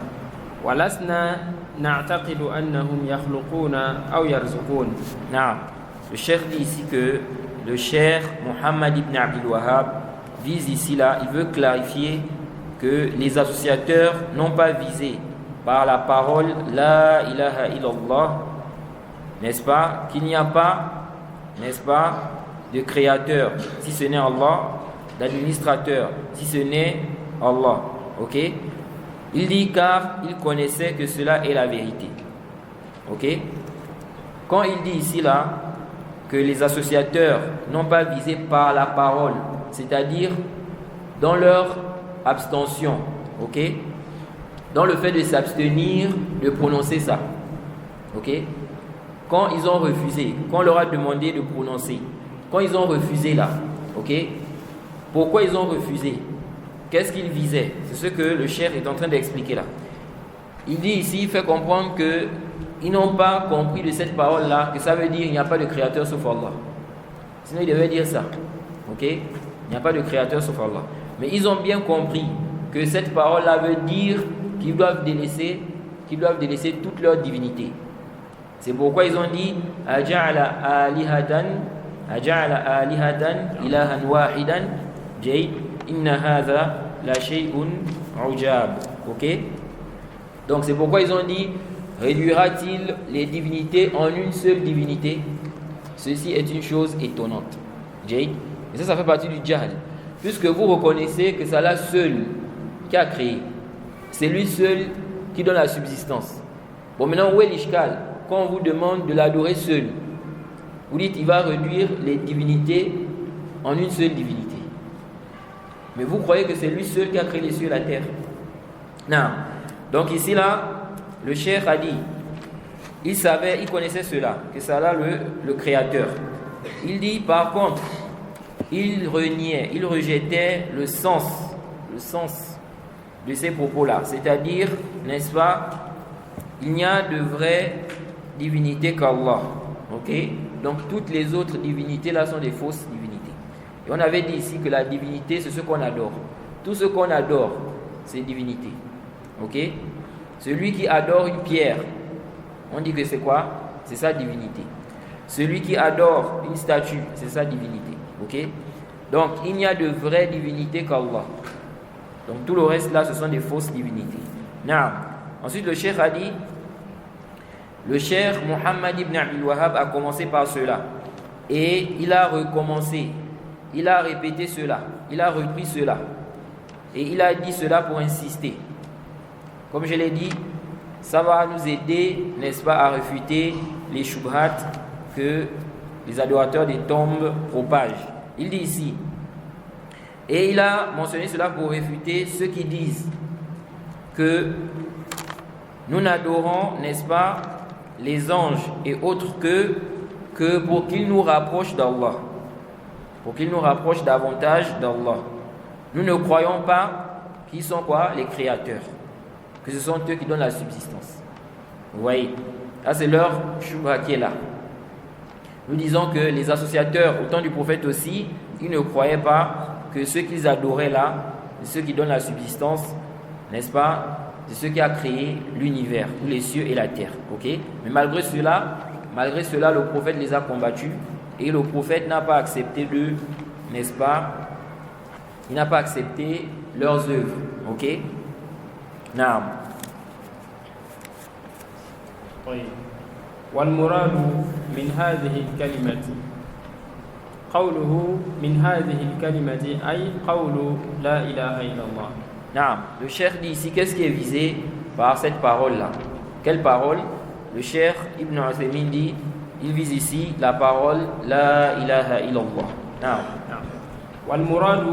ولسنا نعتقد أنهم يخلقون أو يرزقون. نعم. Le cheikh dit ici que le cheikh Muhammad ibn Abdul Wahhab vise ici là, il veut clarifier que les associateurs n'ont pas visé par la parole La ilaha illallah, n'est-ce pas, qu'il n'y a pas, n'est-ce pas, de créateur si ce n'est Allah, d'administrateur si ce n'est Allah. Ok? Il dit car il connaissait que cela est la vérité. Ok? Quand il dit ici là que les associateurs n'ont pas visé par la parole, c'est-à-dire dans leur abstention, ok, dans le fait de s'abstenir de prononcer ça, ok, quand ils ont refusé, quand on leur a demandé de prononcer, quand ils ont refusé là, ok, pourquoi ils ont refusé, qu'est-ce qu'ils visaient, c'est ce que le cheikh est en train d'expliquer là. Il dit ici, il fait comprendre que ils n'ont pas compris de cette parole là que ça veut dire il n'y a pas de créateur sauf Allah. Sinon il devait dire ça, ok, il n'y a pas de créateur sauf Allah. Mais ils ont bien compris que cette parole-là veut dire qu'ils doivent délaisser toute leur divinité. C'est pourquoi ils ont dit Aja'ala alihatan ilahan wahidan jayd inna hadha la shay'un ujab. Ok? Donc c'est pourquoi ils ont dit réduira-t-il les divinités en une seule divinité? Ceci est une chose étonnante. Jayd. Et ça fait partie du jahl. Puisque vous reconnaissez que c'est Allah seul qui a créé, c'est lui seul qui donne la subsistance. Bon, maintenant, où est l'ishkal? Quand on vous demande de l'adorer seul, vous dites il va réduire les divinités en une seule divinité. Mais vous croyez que c'est lui seul qui a créé les cieux et la terre? Non. Donc ici, là, le cheikh a dit, il connaissait cela, que c'est Allah le créateur. Il dit, par contre, il reniait, il rejetait le sens de ces propos-là. C'est-à-dire, n'est-ce pas, il n'y a de vraie divinité qu'Allah. Ok? Donc, toutes les autres divinités-là sont des fausses divinités. Et on avait dit ici que la divinité, c'est ce qu'on adore. Tout ce qu'on adore, c'est divinité. Ok? Celui qui adore une pierre, on dit que c'est quoi? C'est sa divinité. Celui qui adore une statue, c'est sa divinité. Ok? Donc, il n'y a de vraie divinité qu'Allah. Donc, tout le reste là, ce sont des fausses divinités. Now, ensuite, le cheikh a dit, le cheikh Muhammad ibn Abdul Wahhab a commencé par cela. Et il a recommencé. Il a répété cela. Il a repris cela. Et il a dit cela pour insister. Comme je l'ai dit, ça va nous aider, n'est-ce pas, à réfuter les shubhat que les adorateurs des tombes propagent. Il dit ici, et il a mentionné cela pour réfuter ceux qui disent que nous n'adorons, n'est-ce pas, les anges et autres que pour qu'ils nous rapprochent d'Allah, pour qu'ils nous rapprochent davantage d'Allah. Nous ne croyons pas qu'ils sont quoi? Les créateurs, que ce sont eux qui donnent la subsistance. Vous voyez, là c'est leur shubha qui est là. Nous disons que les associateurs, au temps du prophète aussi, ils ne croyaient pas que ceux qu'ils adoraient là, ceux qui donnent la subsistance, n'est-ce pas, c'est ceux qui a créé l'univers, tous les cieux et la terre. Ok? Mais malgré cela, le prophète les a combattus et le prophète n'a pas accepté n'est-ce pas, il n'a pas accepté leurs œuvres. Ok? Naam. Oui. والمراد من هذه الكلمة قوله من هذه الكلمة أي قول لا إله إلا الله. Non, le cheikh dit ici qu'est-ce qui est visé par cette parole-là? Quelle parole? Le cheikh Ibn Uthaymin dit il vise ici la parole La ilaha illallah. Non. والمراد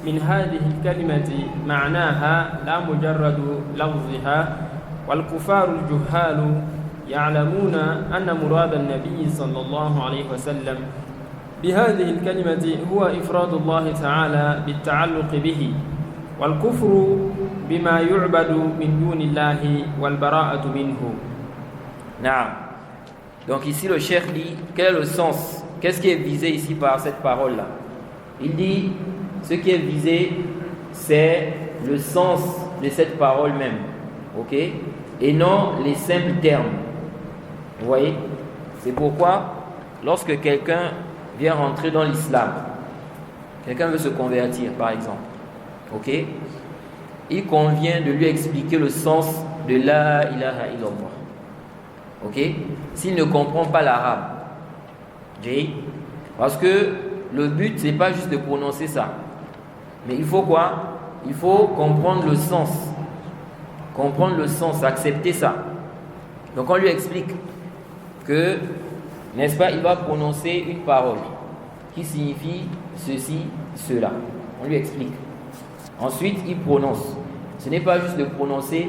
من هذه الكلمة معناها لا مجرد لفظها والكفار الجهال يعلمون أن مراد النبي صلى الله عليه وسلم بهذه الكلمة هو إفراد الله تعالى بالتعلق به والكفر بما يعبد من دون الله والبراءة منه. نعم. Donc ici le cheikh dit quel est le sens qu'est-ce qui est visé ici par cette parole-là? Il dit, ce qui est visé, c'est le sens de cette parole même, ok? Et non les simples termes. Vous voyez? C'est pourquoi, lorsque quelqu'un vient rentrer dans l'islam, quelqu'un veut se convertir, par exemple, ok? Il convient de lui expliquer le sens de la ilaha illallah. Ok? S'il ne comprend pas l'arabe, parce que le but, c'est pas juste de prononcer ça, mais il faut quoi? Il faut comprendre le sens, accepter ça. Donc on lui explique que, n'est-ce pas, il va prononcer une parole qui signifie ceci, cela. On lui explique. Ensuite, il prononce. Ce n'est pas juste de prononcer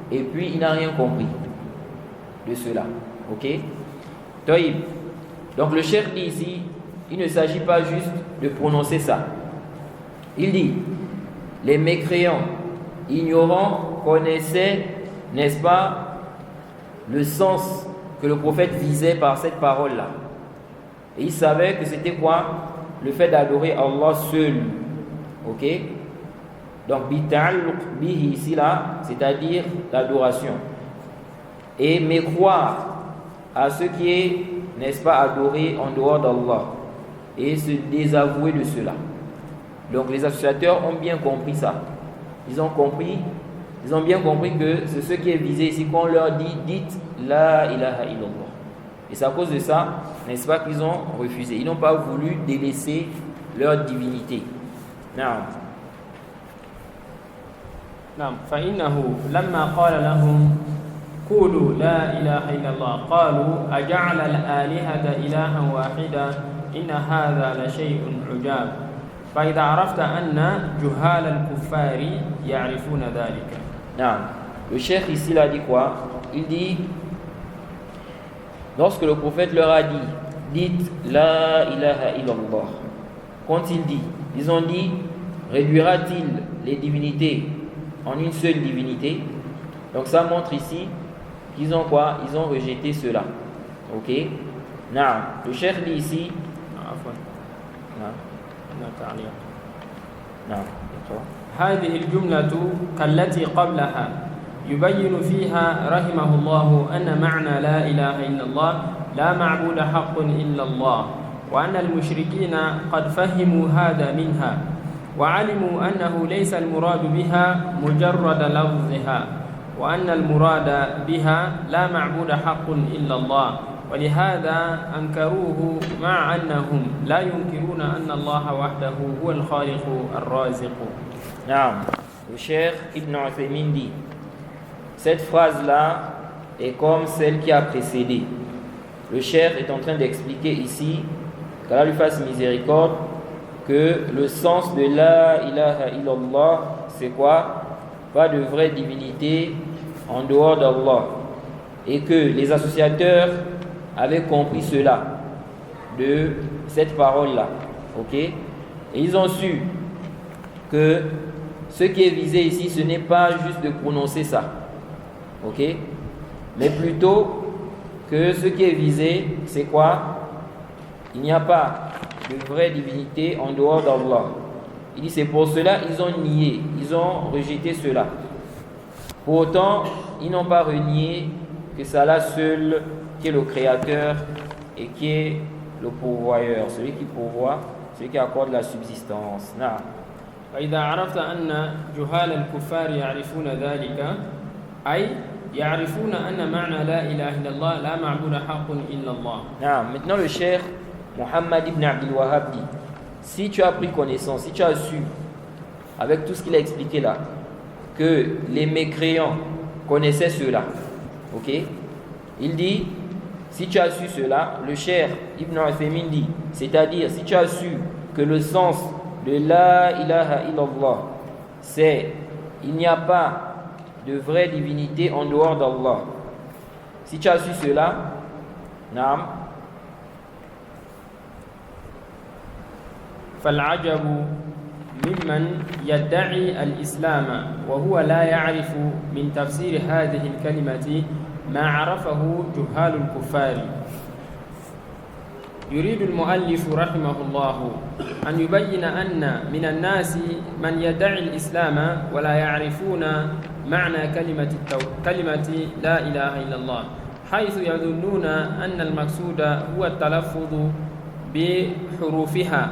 et puis il n'a rien compris de cela. Ok? Donc le cheikh dit ici, il ne s'agit pas juste de prononcer ça. Il dit, les mécréants, ignorants, connaissaient, n'est-ce pas, le sens que le prophète visait par cette parole-là. Et ils savaient que c'était quoi? Le fait d'adorer Allah seul. Ok? Donc, bita'alluq bihi ici là, c'est-à-dire l'adoration. Et mais croire à ce qui est, n'est-ce pas, adoré en dehors d'Allah. Et se désavouer de cela. Donc, les associateurs ont bien compris ça. Ils ont bien compris que c'est ce qui est visé ici. Quand on leur dit, dites la ilaha illallah. Et c'est à cause de ça, n'est-ce pas, qu'ils ont refusé. Ils n'ont pas voulu délaisser leur divinité. Non. نعم فإنه لما قال لهم قولوا لا إله إلا الله قالوا أجعل الآلهة إلها واحدا إن هذا لشيء عجاب فإذا عرفت أن جهال الكفار يعرفون ذلك. نعم. Le cheikh ici il a dit quoi? Il dit, lorsque le prophète leur a dit, dites la ilaha illallah, quand il dit, ils ont dit, réduira-t-il les divinités en une seule divinité? Donc ça montre ici qu'ils ont quoi? Ils ont rejeté cela. Ok? Non. Le cheikh dit ici. Non. هذه الجملة كالتي قبلها يبين فيها رحمه الله أن معنى لا إله إلا الله لا معبود حق إلا الله وأن المشركين قد فهموا هذا منها وعلموا أنه ليس المراد بها مجرد لفظها وأن المراد بها لا معبود حق إلا الله ولهذا أنكروه مع أنهم لا ينكرون أن الله وحده هو الخالق الرازق. نعم. Le cheikh Ibn Uthaymin dit, cette phrase-là est comme celle qui a précédé. Le cheikh est en train d'expliquer ici, qu'Allah lui fasse miséricorde, que le sens de la ilaha illallah, c'est quoi? Pas de vraie divinité en dehors d'Allah. Et que les associateurs avaient compris cela, de cette parole-là. Ok? Et ils ont su que ce qui est visé ici, ce n'est pas juste de prononcer ça. Ok? Mais plutôt que ce qui est visé, c'est quoi? Il n'y a pas de vraie divinité en dehors d'Allah. Il dit c'est pour cela ils ont nié, ils ont rejeté cela. Pour autant, ils n'ont pas renié que c'est Allah seul qui est le créateur et qui est le pourvoyeur, celui qui pourvoit, celui qui accorde la subsistance. Non. فإذا عرفت أن جهال الكفار يعرفون ذلك أي يعرفون أن معنى لا إله إلا الله لا معبود حق إلا الله. Non. Maintenant le cheikh Muhammad ibn Abdul Wahhab dit, si tu as pris connaissance, si tu as su, avec tout ce qu'il a expliqué là, que les mécréants connaissaient cela, ok? Il dit, si tu as su cela, le cheikh Ibn Uthaymin dit, c'est-à-dire si tu as su que le sens de la ilaha illallah, c'est il n'y a pas de vraie divinité en dehors d'Allah. Si tu as su cela, naam. فالعجب ممن يدعي الإسلام وهو لا يعرف من تفسير هذه الكلمة ما عرفه جهال الكفار. يريد المؤلف رحمه الله أن يبين أن من الناس من يدعي الإسلام ولا يعرفون معنى كلمة لا إله إلا الله، حيث يظنون أن المقصود هو التلفظ بحروفها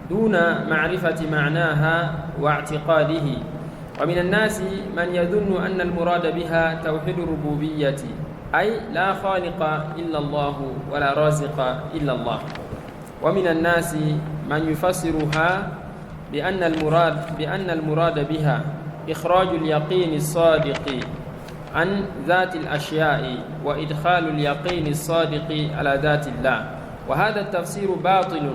دون معرفة معناها واعتقاده. ومن الناس من يظن أن المراد بها توحيد الربوبية، أي لا خالق إلا الله ولا رازق إلا الله. ومن الناس من يفسرها بأن المراد بها إخراج اليقين الصادق عن ذات الأشياء وإدخال اليقين الصادق على ذات الله، وهذا التفسير باطل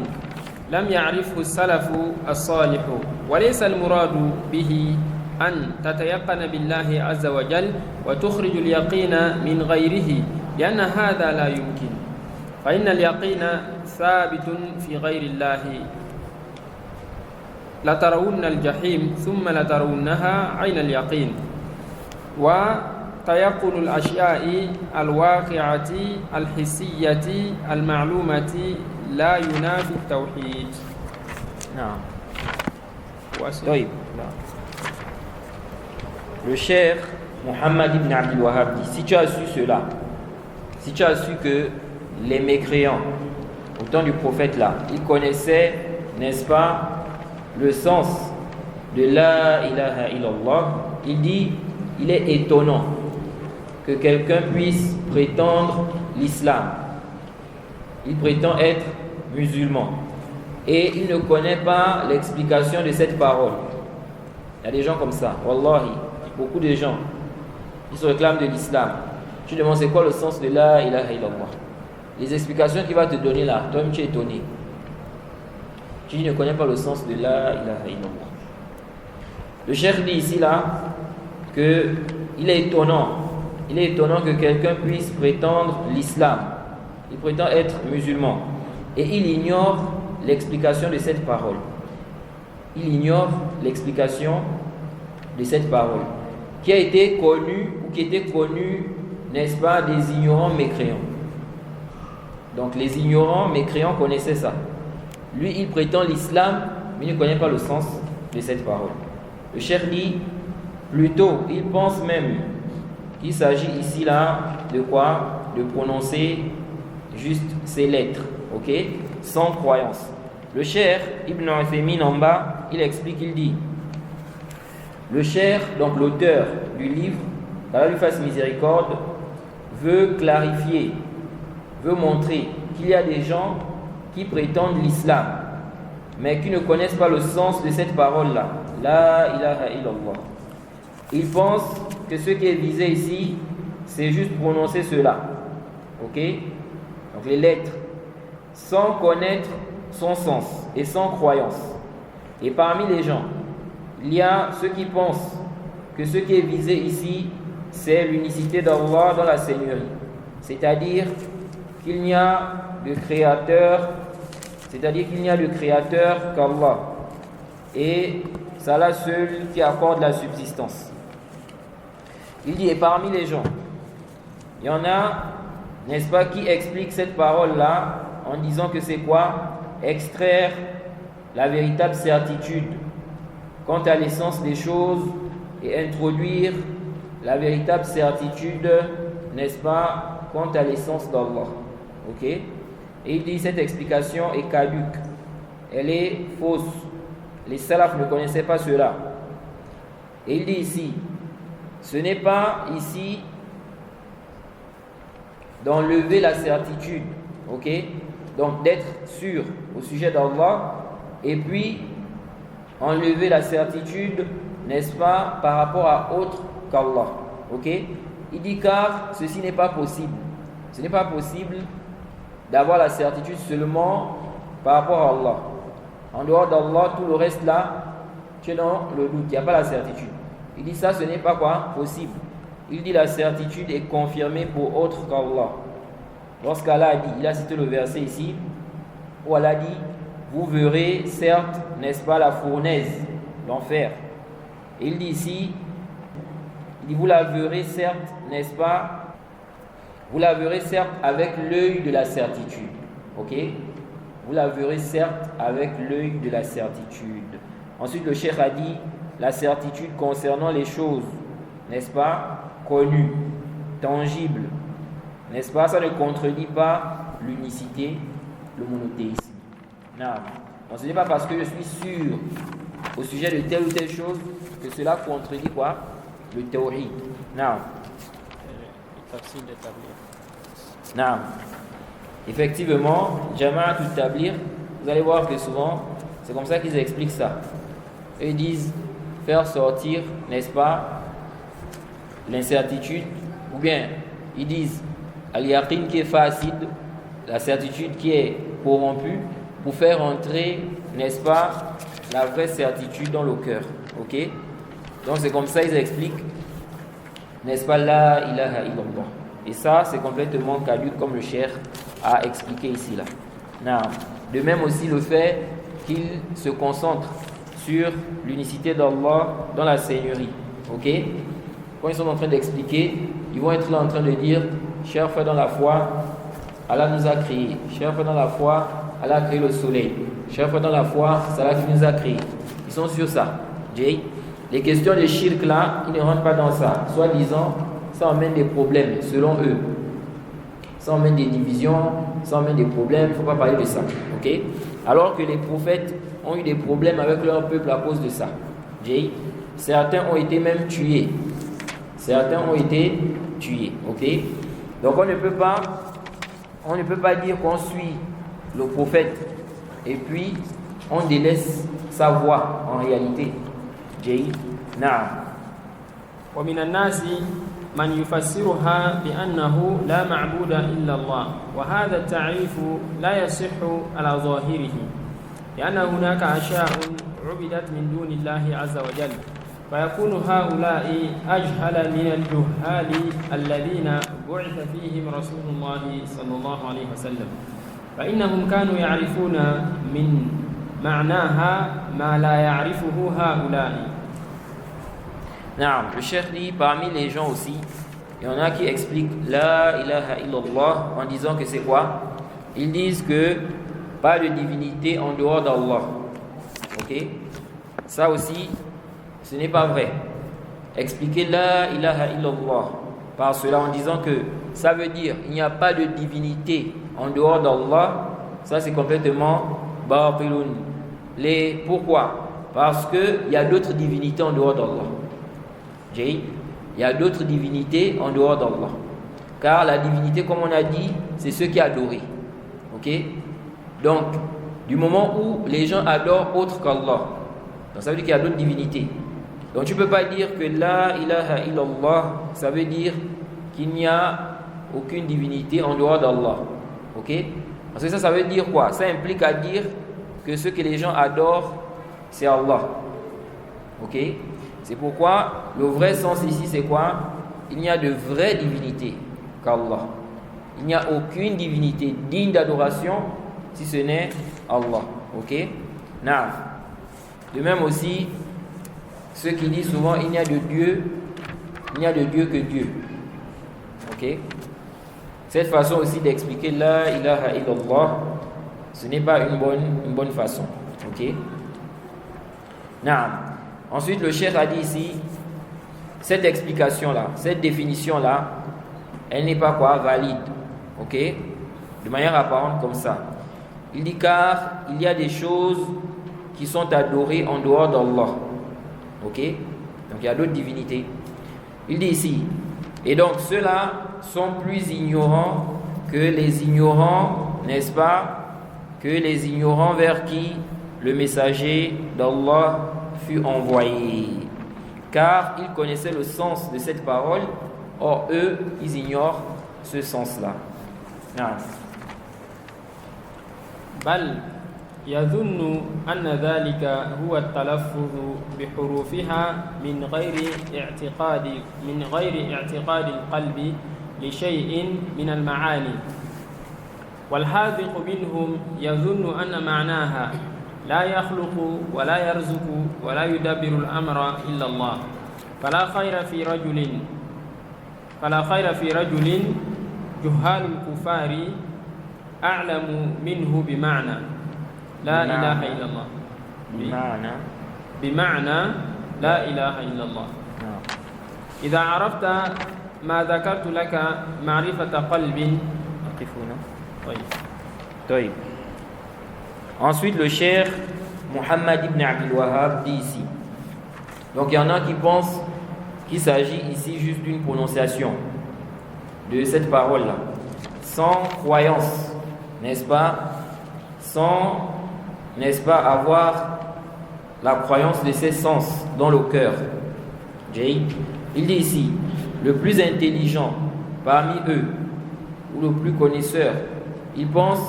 لم يعرفه السلف الصالح. وليس المراد به أن تتيقن بالله عز وجل وتخرج اليقين من غيره، لأن هذا لا يمكن، فإن اليقين ثابت في غير الله. لترون الجحيم ثم لترونها عين اليقين. وتيقن الأشياء الواقعة الحسية المعلومة لا ينافي التوحيد. نعم. طيب. Le cheikh Muhammad ibn Abdul Wahhab dit, si tu as su cela, si tu as su que les mécréants au temps du prophète là, ils connaissaient, n'est-ce pas, le sens de la ilaha illallah, il dit, il est étonnant que quelqu'un puisse prétendre l'islam. Il prétend être musulman et il ne connaît pas l'explication de cette parole. Il y a des gens comme ça, wallahi, beaucoup de gens qui se réclament de l'islam. Tu demandes c'est quoi le sens de la ilaha illallah. Les explications qu'il va te donner là, toi-même tu es étonné. Tu ne connais pas le sens de la ilaha illallah. Le cheikh dit ici là que il est étonnant que quelqu'un puisse prétendre l'islam. Il prétend être musulman et il ignore l'explication de cette parole. Il ignore l'explication de cette parole qui a été connue ou qui était connue, n'est-ce pas, des ignorants mécréants. Donc les ignorants mécréants connaissaient ça. Lui, il prétend l'islam, mais il ne connaît pas le sens de cette parole. Le cheikh dit, plutôt, il pense même qu'il s'agit ici là de quoi? De prononcer juste ces lettres, ok? Sans croyance. Le cheikh Ibn Uthaymin en bas, il explique, il dit, le cheikh, donc l'auteur du livre, qu'Allah lui fasse miséricorde, veut clarifier, veut montrer qu'il y a des gens qui prétendent l'islam, mais qui ne connaissent pas le sens de cette parole-là, la ilaha illallah. Ils pensent que ce qui est visé ici, c'est juste prononcer cela, ok? Donc les lettres, sans connaître son sens et sans croyance. Et parmi les gens, il y a ceux qui pensent que ce qui est visé ici, c'est l'unicité d'Allah dans la Seigneurie. C'est-à-dire qu'il n'y a de créateur, qu'Allah. Et c'est Allah seul qui accorde la subsistance. Il dit, et parmi les gens, il y en a, n'est-ce pas, qui expliquent cette parole-là en disant que c'est quoi? Extraire la véritable certitude quant à l'essence des choses et introduire la véritable certitude, n'est-ce pas, quant à l'essence d'Allah. Ok? Et il dit cette explication est caduque, elle est fausse. Les salafs ne connaissaient pas cela. Et il dit ici, ce n'est pas ici d'enlever la certitude, ok? Donc d'être sûr au sujet d'Allah et puis enlever la certitude, n'est-ce pas, par rapport à autre qu'Allah, ok? Il dit car ceci n'est pas possible. Ce n'est pas possible d'avoir la certitude seulement par rapport à Allah. En dehors d'Allah, tout le reste là, tu es dans le doute, il n'y a pas la certitude. Il dit ça, ce n'est pas quoi? Possible. Il dit la certitude est confirmée pour autre qu'Allah. Lorsqu'Allah a dit, il a cité le verset ici, où Allah dit, vous verrez certes, n'est-ce pas, la fournaise, l'enfer. Et il dit ici, il dit, vous la verrez certes, n'est-ce pas, vous la verrez certes avec l'œil de la certitude. Ok? vous la verrez certes avec l'œil de la certitude. Ensuite, le cheikh a dit la certitude concernant les choses, n'est-ce pas, connues, tangibles, n'est-ce pas, ça ne contredit pas l'unicité, le monothéisme. Non. Donc, ce n'est pas parce que je suis sûr au sujet de telle ou telle chose que cela contredit quoi? Le tawhid. Non. Non. Effectivement, Jama'at al-Tabligh, vous allez voir que souvent, c'est comme ça qu'ils expliquent ça. Ils disent faire sortir, n'est-ce pas, l'incertitude, ou bien ils disent al-yaqin qui est facile, la certitude qui est corrompue, pour faire entrer, n'est-ce pas, la vraie certitude dans le cœur. Ok? Donc c'est comme ça ils expliquent, n'est-ce pas, la ilaha illallah. Et ça, c'est complètement caduc comme le cheikh a expliqué ici là. Non. De même aussi le fait qu'il se concentre sur l'unicité d'Allah dans la Seigneurie. Ok? Quand ils sont en train d'expliquer, ils vont être là en train de dire, chers frères dans la foi, Allah nous a créés. Chers frères dans la foi, Allah a créé le soleil. Chers frères dans la foi, c'est Allah qui nous a créés. Ils sont sur ça. Les questions de shirk là, ils ne rentrent pas dans ça. Soit disant, ça emmène des problèmes selon eux. Ça emmène des divisions, ça emmène des problèmes. Il ne faut pas parler de ça. Ok? Alors que les prophètes ont eu des problèmes avec leur peuple à cause de ça. Certains ont été même tués. Certains ont été tués. Ok? Donc on ne peut pas dire qu'on suit le prophète et puis on délaisse sa voix en réalité. ومن الناس من يفسرها بأنه لا معبود إلا الله وهذا التعريف لا يصح على ظاهره لأن هناك أشياء عبدت من دون الله عز وجل فيكون هؤلاء أجهل من الجهال الذين بعث فيهم رسول الله صلى الله عليه وسلم فإنهم كانوا يعرفون من معناها ما لا يعرفه هؤلاء. Non, le cheikh dit parmi les gens aussi, il y en a qui expliquent la ilaha illallah en disant que c'est quoi? Ils disent que pas de divinité en dehors d'Allah. Ok? Ça aussi, ce n'est pas vrai. Expliquer la ilaha illallah par cela en disant que ça veut dire il n'y a pas de divinité en dehors d'Allah, ça c'est complètement batilun. Pourquoi? Parce qu'il y a d'autres divinités en dehors d'Allah. Il y a d'autres divinités en dehors d'Allah. Car la divinité, comme on a dit, c'est ce qui est adoré. Ok? Donc, du moment où les gens adorent autre qu'Allah, donc ça veut dire qu'il y a d'autres divinités. Donc tu ne peux pas dire que la ilaha illallah, ça veut dire qu'il n'y a aucune divinité en dehors d'Allah. Ok? Parce que ça veut dire quoi? Ça implique à dire que ce que les gens adorent, c'est Allah. Ok? C'est pourquoi le vrai sens ici c'est quoi? Il n'y a de vraie divinité qu'Allah. Il n'y a aucune divinité digne d'adoration si ce n'est Allah. Ok? Non. De même aussi, ceux qui disent souvent il n'y a de Dieu que Dieu. Ok? Cette façon aussi d'expliquer la ilaha illallah, ce n'est pas une bonne façon. Ok? Non. Ensuite, le cheikh a dit ici, cette explication-là, cette définition-là, elle n'est pas quoi? Valide. Ok? De manière apparente comme ça. Il dit car il y a des choses qui sont adorées en dehors d'Allah. Ok? Donc il y a d'autres divinités. Il dit ici, et donc ceux-là sont plus ignorants que les ignorants, n'est-ce pas? Que les ignorants vers qui le messager d'Allah fut envoyé, car ils connaissaient le sens de cette parole, or eux, ils ignorent ce sens-là. بل يظن أن ذلك هو التلفظ بحروفها من غير اعتقاد القلب لشيء من المعاني والحاذق منهم يظن أن معناها لا يخلق ولا يرزق ولا يدبر الأمر إلا الله فلا خير في رجل جهال الكفار أعلم منه بمعنى لا إله إلا الله بمعنى لا إله إلا الله. إذا عرفت ما ذكرت لك معرفة قلب. طيب. Ensuite, le cheikh Muhammad ibn Abdul Wahhab dit ici. Donc, il y en a qui pensent qu'il s'agit ici juste d'une prononciation de cette parole-là, sans croyance, n'est-ce pas? Sans, n'est-ce pas, avoir la croyance de ses sens dans le cœur. Il dit ici, le plus intelligent parmi eux, ou le plus connaisseur, il pense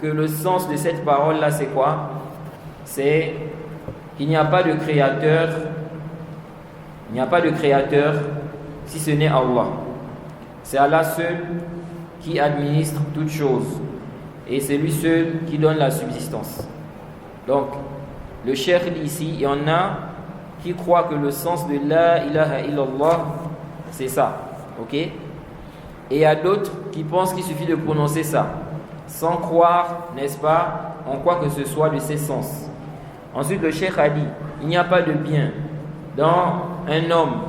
que le sens de cette parole-là, c'est quoi? C'est qu'il n'y a pas de créateur, si ce n'est Allah. C'est Allah seul qui administre toutes choses et c'est lui seul qui donne la subsistance. Donc, le cheikh dit ici, il y en a qui croient que le sens de la ilaha illallah, c'est ça. Ok? Et il y a d'autres qui pensent qu'il suffit de prononcer ça, sans croire, n'est-ce pas, en quoi que ce soit de ses sens. Ensuite, le cheikh a dit, il n'y a pas de bien dans un homme.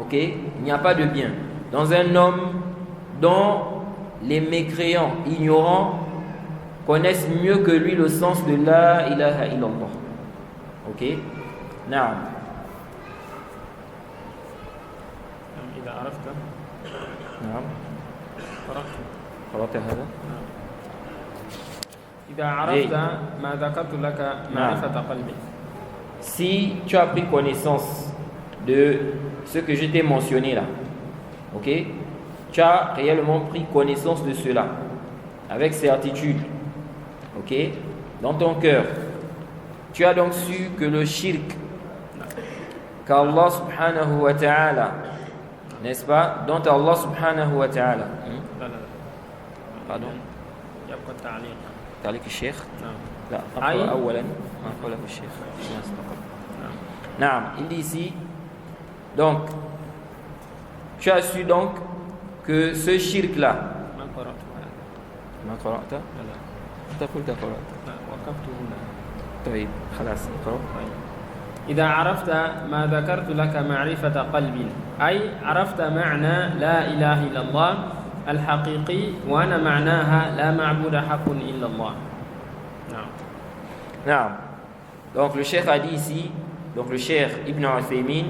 Ok? Il n'y a pas de bien dans un homme dont les mécréants, ignorants, connaissent mieux que lui le sens de la ilaha illallah. Ok? Naam. إذا عرفت نعم. قرأت هذا؟ إذا عرفت ما ذكرت لك معرفة قلبي. Si tu as pris connaissance de ce que je t'ai mentionné là, ok? Tu as réellement pris connaissance de cela avec certitude, ok? Dans ton cœur, tu as donc su que le shirk qu'Allah subhanahu wa ta'ala, n'est-ce pas, dont Allah subhanahu wa ta'ala, pardon, يبقى التعليق تعليق الشيخ لا أي أقرأ أولا ما قاله الشيخ. نعم. Il dit ici, donc tu as su donc que ce shirk là, ما قرأت ما قرأت؟ لا أنت قلت قرأت. وقفت هنا. طيب خلاص اقرأ. إذا عرفت ما ذكرت لك معرفة قلب، أي عرفت معنى لا إله إلا الله الحقيقي وأنا معناها لا معبود حق إلا الله. نعم. نعم. Donc le cheikh a dit ici, donc le cheikh Ibn Uthaymin,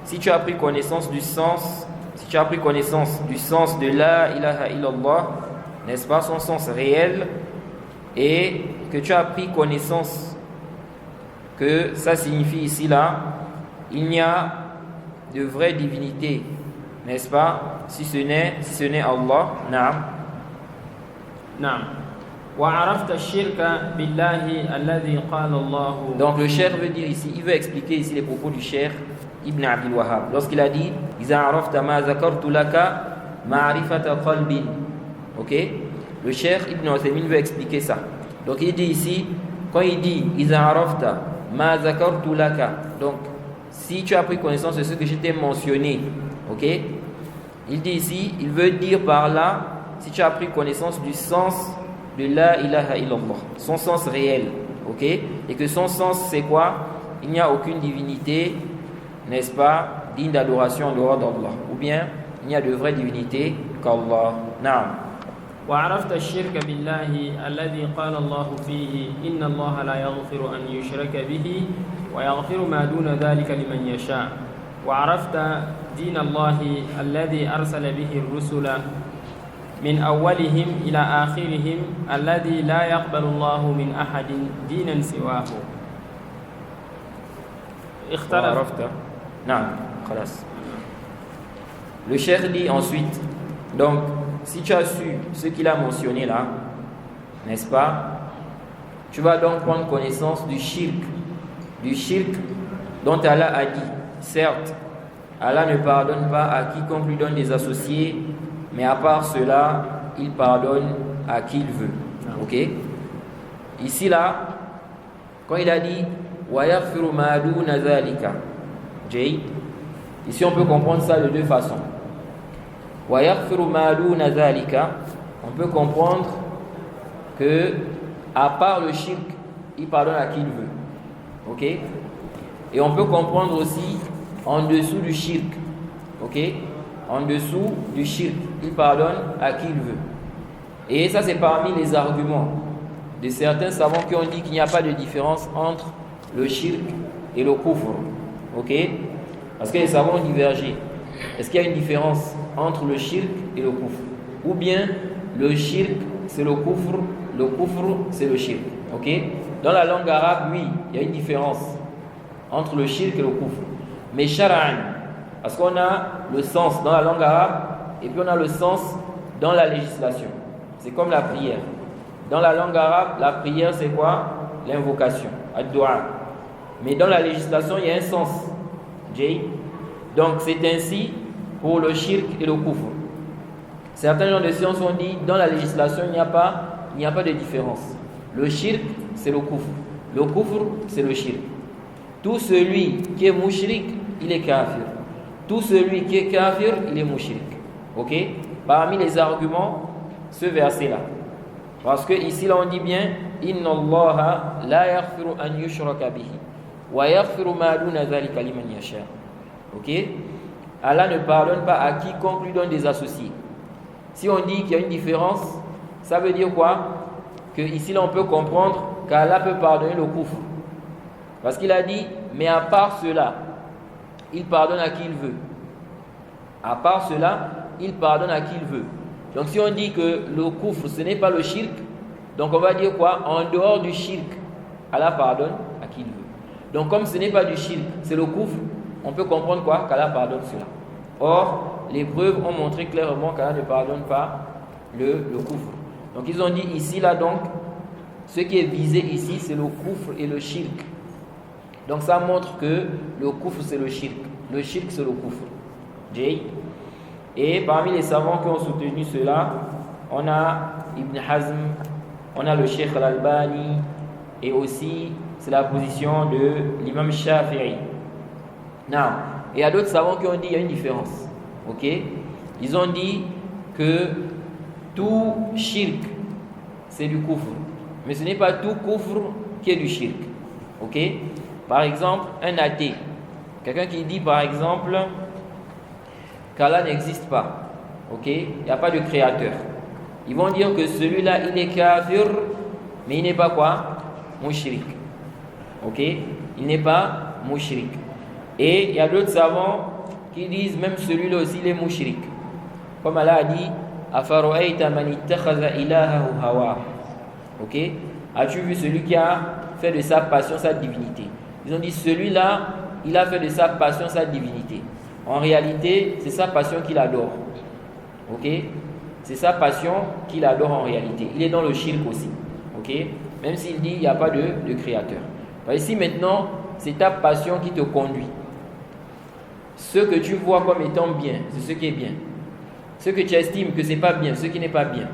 si tu as pris connaissance du sens, de la ilaha illallah, n'est-ce pas, son sens réel, et que tu as pris connaissance que ça signifie ici là, il n'y a de vraie divinité, n'est-ce pas, si ce n'est Allah. Naam. نعم. وعرفت الشرك بالله الذي قال الله. Donc le cheikh veut dire ici, il veut expliquer ici les propos du cheikh Ibn Abdul Wahhab lorsqu'il a dit إذا عرفت ما ذكرت لك معرفة قلب. Ok? Le cheikh Ibn Uthaymin veut expliquer ça. Donc il dit ici, quand il dit إذا عرفت ما ذكرت لك, donc si tu as pris connaissance de ce que je t'ai mentionné, ok? Il dit ici, il veut dire par là, si tu as pris connaissance du sens de la ilaha illallah, son sens réel, ok? Et que son sens c'est quoi? Il n'y a aucune divinité, n'est-ce pas, digne d'adoration en dehors d'Allah, ou bien il n'y a de vraie divinité qu'Allah. Naam. وعرفت الشرك بالله الذي قال الله فيه إن الله لا يغفر أن يشرك به ويغفر ما دون ذلك لمن يشاء. وعرفت دين الله الذي أرسل به الرسل من أولهم إلى آخرهم الذي لا يقبل الله من أحد دينا سواه. وعرفت. نعم. خلاص. Le cheikh dit ensuite, donc si tu as su ce qu'il a mentionné là, n'est-ce pas, tu vas donc prendre connaissance du shirk dont Allah a dit, certes, Allah ne pardonne pas à quiconque lui donne des associés, mais à part cela, il pardonne à qui il veut. Ok? Ici là, quand il a dit wa yaghfiru ma duna zalika, ici on peut comprendre ça de deux façons. Wa yaghfiru ma duna zalika, on peut comprendre que à part le shirk, il pardonne à qui il veut. Ok? Et on peut comprendre aussi en dessous du shirk. Ok? En dessous du shirk, il pardonne à qui il veut. Et ça, c'est parmi les arguments de certains savants qui ont dit qu'il n'y a pas de différence entre le shirk et le kufr. Ok? Parce que les savants ont divergé. Est-ce qu'il y a une différence entre le shirk et le kufr? Ou bien le shirk c'est le kufr c'est le shirk. Ok? Dans la langue arabe, oui, il y a une différence entre le shirk et le kufr. Mais shar'an, parce qu'on a le sens dans la langue arabe et puis on a le sens dans la législation. C'est comme la prière. Dans la langue arabe, la prière c'est quoi? L'invocation, ad-du'a. Mais dans la législation, il y a un sens. Jay. Donc c'est ainsi pour le shirk et le kufr. Certains gens de science ont dit dans la législation, il n'y a pas de différence. Le shirk, c'est le kufr. Le kufr, c'est le shirk. Tout celui qui est mushrik, il est kafir. Tout celui qui est kafir, il est mushrik. Ok? Parmi les arguments, ce verset-là. Parce que ici, là, on dit bien Inna Allaha la yaghfiru an yushraka bihi wa yaghfiru ma duna dhalika liman yasha. Ok? Allah ne pardonne pas à quiconque lui donne des associés. Si on dit qu'il y a une différence, ça veut dire quoi? Que ici, là, on peut comprendre qu'Allah peut pardonner le kufr. Parce qu'il a dit, mais à part cela, il pardonne à qui il veut. À part cela, il pardonne à qui il veut. Donc si on dit que le kufr, ce n'est pas le shirk, donc on va dire quoi? En dehors du shirk, Allah pardonne à qui il veut. Donc comme ce n'est pas du shirk, c'est le kufr, on peut comprendre quoi? Qu'Allah pardonne cela. Or, les preuves ont montré clairement qu'Allah ne pardonne pas le kufr. Donc ils ont dit ici, là donc, ce qui est visé ici, c'est le kufr et le shirk. Donc ça montre que le kufr c'est le shirk c'est le kufr. Jay. Et parmi les savants qui ont soutenu cela, on a Ibn Hazm, on a le Cheikh Al-Albani, et aussi c'est la position de l'imam Shafi'i. Non. Et il y a d'autres savants qui ont dit qu'il y a une différence. Ok? Ils ont dit que tout shirk c'est du kufr, mais ce n'est pas tout kufr qui est du shirk. Ok? Par exemple, un athée, quelqu'un qui dit par exemple qu'Allah n'existe pas, ok, il n'y a pas de créateur. Ils vont dire que celui-là, il est kafir, mais il n'est pas quoi? Mushrik. Ok, il n'est pas mushrik. Et il y a d'autres savants qui disent même celui-là aussi, il est mushrik. Comme Allah a dit, Afaro'ayta man ittakhadha ilahahu hawa. Ok, as-tu vu celui qui a fait de sa passion sa divinité? Ils ont dit celui-là, il a fait de sa passion sa divinité. En réalité, c'est sa passion qu'il adore. Ok? C'est sa passion qu'il adore en réalité. Il est dans le shirk aussi. Ok? Même s'il dit qu'il n'y a pas de créateur. Alors ici maintenant, c'est ta passion qui te conduit. Ce que tu vois comme étant bien, c'est ce qui est bien. Ce que tu estimes que ce n'est pas bien, ce qui n'est pas bien.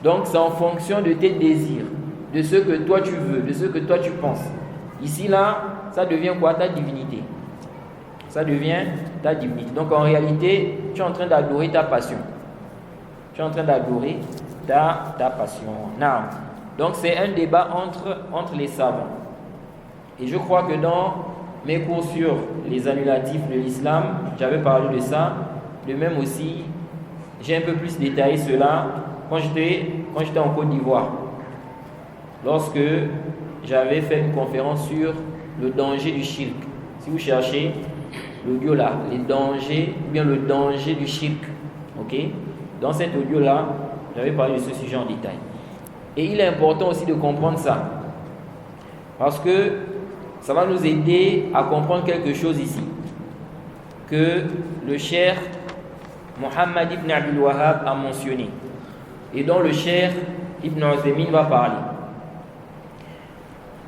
Donc c'est en fonction de tes désirs, de ce que toi tu veux, de ce que toi tu penses. Ici là, ça devient quoi? Ta divinité. Ça devient ta divinité. Donc en réalité, tu es en train d'adorer ta passion. Tu es en train d'adorer ta passion. Now, donc c'est un débat entre les savants. Et je crois que dans mes cours sur les annulatifs de l'islam, j'avais parlé de ça. De même aussi, j'ai un peu plus détaillé cela quand j'étais en Côte d'Ivoire. Lorsque j'avais fait une conférence sur le danger du shirk. Si vous cherchez l'audio là, les dangers, ou bien le danger du shirk. Ok? Dans cet audio là, j'avais parlé de ce sujet en détail. Et il est important aussi de comprendre ça. Parce que ça va nous aider à comprendre quelque chose ici. Que le cheikh Mohammed ibn Abdul Wahhab a mentionné. Et dont le cheikh Ibn Uthaymin va parler.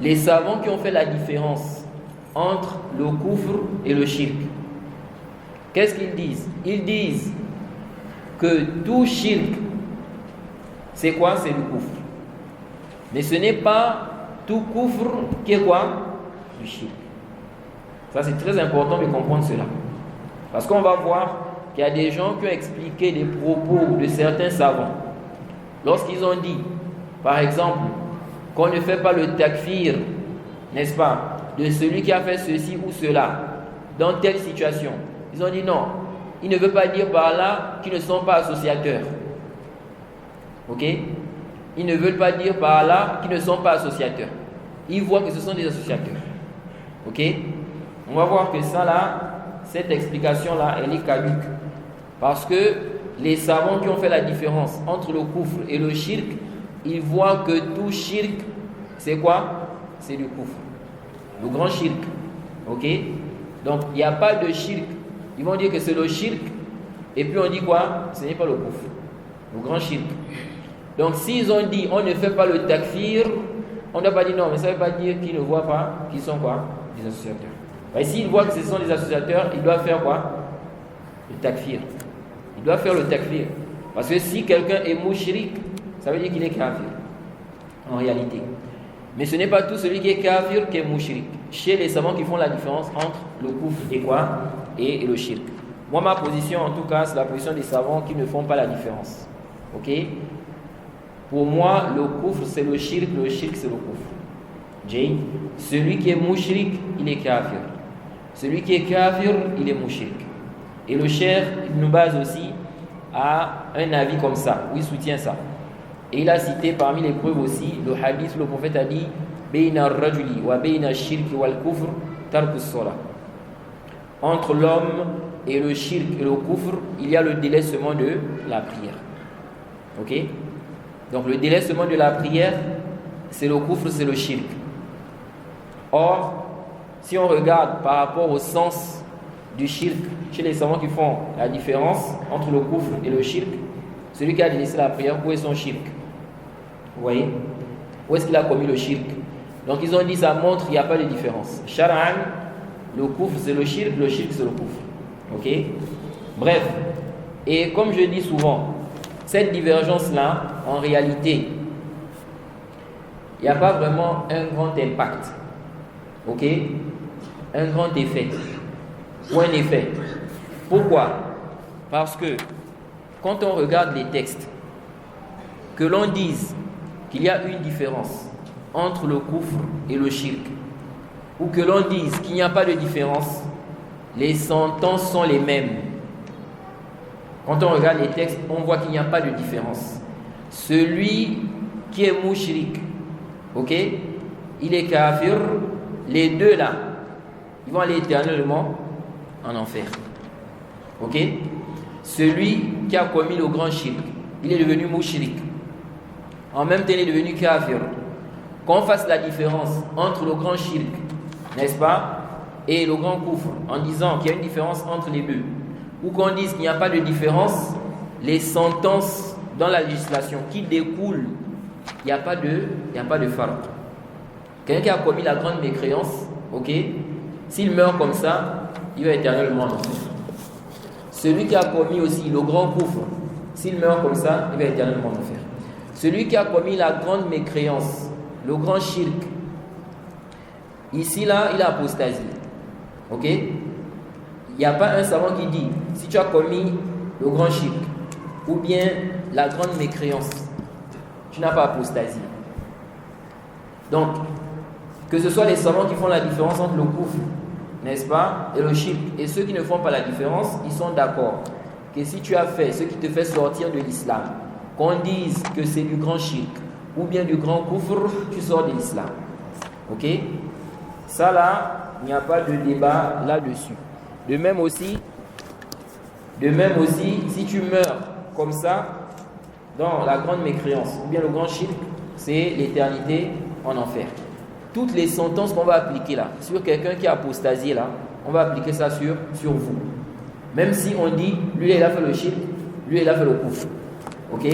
Les savants qui ont fait la différence entre le kufr et le shirk, qu'est-ce qu'ils disent? Ils disent que tout shirk, c'est quoi? C'est le kufr. Mais ce n'est pas tout kufr qui est quoi? Du shirk. Ça, c'est très important de comprendre cela. Parce qu'on va voir qu'il y a des gens qui ont expliqué des propos de certains savants. Lorsqu'ils ont dit, par exemple, qu'on ne fait pas le takfir, n'est-ce pas, de celui qui a fait ceci ou cela dans telle situation. Ils ont dit non, il ne veut pas dire par là qu'ils ne sont pas associateurs. Ok? Ils ne veulent pas dire par là qu'ils ne sont pas associateurs. Ils voient que ce sont des associateurs. Ok? On va voir que ça là, cette explication là, elle est caduque. Parce que les savants qui ont fait la différence entre le kufr et le shirk, ils voient que tout shirk, c'est quoi? C'est du kufr. Le grand shirk. Ok? Donc il n'y a pas de shirk. Ils vont dire que c'est le shirk. Et puis on dit quoi? Ce n'est pas le kufr. Le grand shirk. Donc s'ils ont dit on ne fait pas le takfir, on ne doit pas dire non, mais ça ne veut pas dire qu'ils ne voient pas qu'ils sont quoi? Des associateurs. Et s'ils voient que ce sont des associateurs, ils doivent faire quoi? Le takfir. Ils doivent faire le takfir. Parce que si quelqu'un est mushrik, ça veut dire qu'il est kafir. En réalité. Mais ce n'est pas tout celui qui est kafir qui est mushrik. Chez les savants qui font la différence entre le kufr et quoi? Et le shirk. Moi, ma position en tout cas, c'est la position des savants qui ne font pas la différence. Ok? Pour moi, le kufr c'est le shirk c'est le kufr. Jay, celui qui est mushrik, il est kafir. Celui qui est kafir, il est mushrik. Et le Cheikh Ibn Baz aussi a un avis comme ça, où il soutient ça. Et il a cité parmi les preuves aussi le hadith où le prophète a dit Bayna ar-rajuli wa bayna ash-shirki wal kufr tarku as-salah. Entre l'homme et le shirk et le kufr, il y a le délaissement de la prière. Ok? Donc le délaissement de la prière, c'est le kufr, c'est le shirk. Or, si on regarde par rapport au sens du shirk, chez les savants qui font la différence entre le kufr et le shirk, celui qui a délaissé la prière, où est son shirk? Vous voyez? Où est-ce qu'il a commis le shirk? Donc ils ont dit, ça montre qu'il n'y a pas de différence. Shar'an, le kufr c'est le shirk c'est le kufr. Ok? Bref, et comme je dis souvent, cette divergence-là, en réalité, il n'y a pas vraiment un grand impact. Ok? Un grand effet. Ou un effet. Pourquoi? Parce que quand on regarde les textes, que l'on dise qu'il y a une différence entre le kufr et le shirk, ou que l'on dise qu'il n'y a pas de différence, les sentences sont les mêmes. Quand on regarde les textes, on voit qu'il n'y a pas de différence. Celui qui est mushrik, ok, il est kafir, les deux là, ils vont aller éternellement en enfer. Ok? Celui qui a commis le grand shirk, il est devenu mushrik. En même temps, il est devenu kafir. Qu'on fasse la différence entre le grand shirk, n'est-ce pas, et le grand kufr, en disant qu'il y a une différence entre les deux, ou qu'on dise qu'il n'y a pas de différence, les sentences dans la législation qui découlent, il n'y a pas de farq. Quelqu'un qui a commis la grande mécréance, ok, s'il meurt comme ça, il va éternellement en enfer. Celui qui a commis aussi le grand kufr, s'il meurt comme ça, il va éternellement en enfer. Celui qui a commis la grande mécréance, le grand shirk, ici là, il a apostasie. Ok? Il n'y a pas un savant qui dit, si tu as commis le grand shirk, ou bien la grande mécréance, tu n'as pas apostasie. Donc, que ce soit les savants qui font la différence entre le kufr, n'est-ce pas, et le shirk, et ceux qui ne font pas la différence, ils sont d'accord que si tu as fait ce qui te fait sortir de l'islam, qu'on dise que c'est du grand shirk ou bien du grand kufr, tu sors de l'islam. Ok? Ça là, il n'y a pas de débat là-dessus. De même aussi, si tu meurs comme ça, dans la grande mécréance ou bien le grand shirk, c'est l'éternité en enfer. Toutes les sentences qu'on va appliquer là, sur quelqu'un qui a apostasié là, on va appliquer ça sur vous. Même si on dit, lui il a fait le shirk, lui il a fait le kufr. Ok?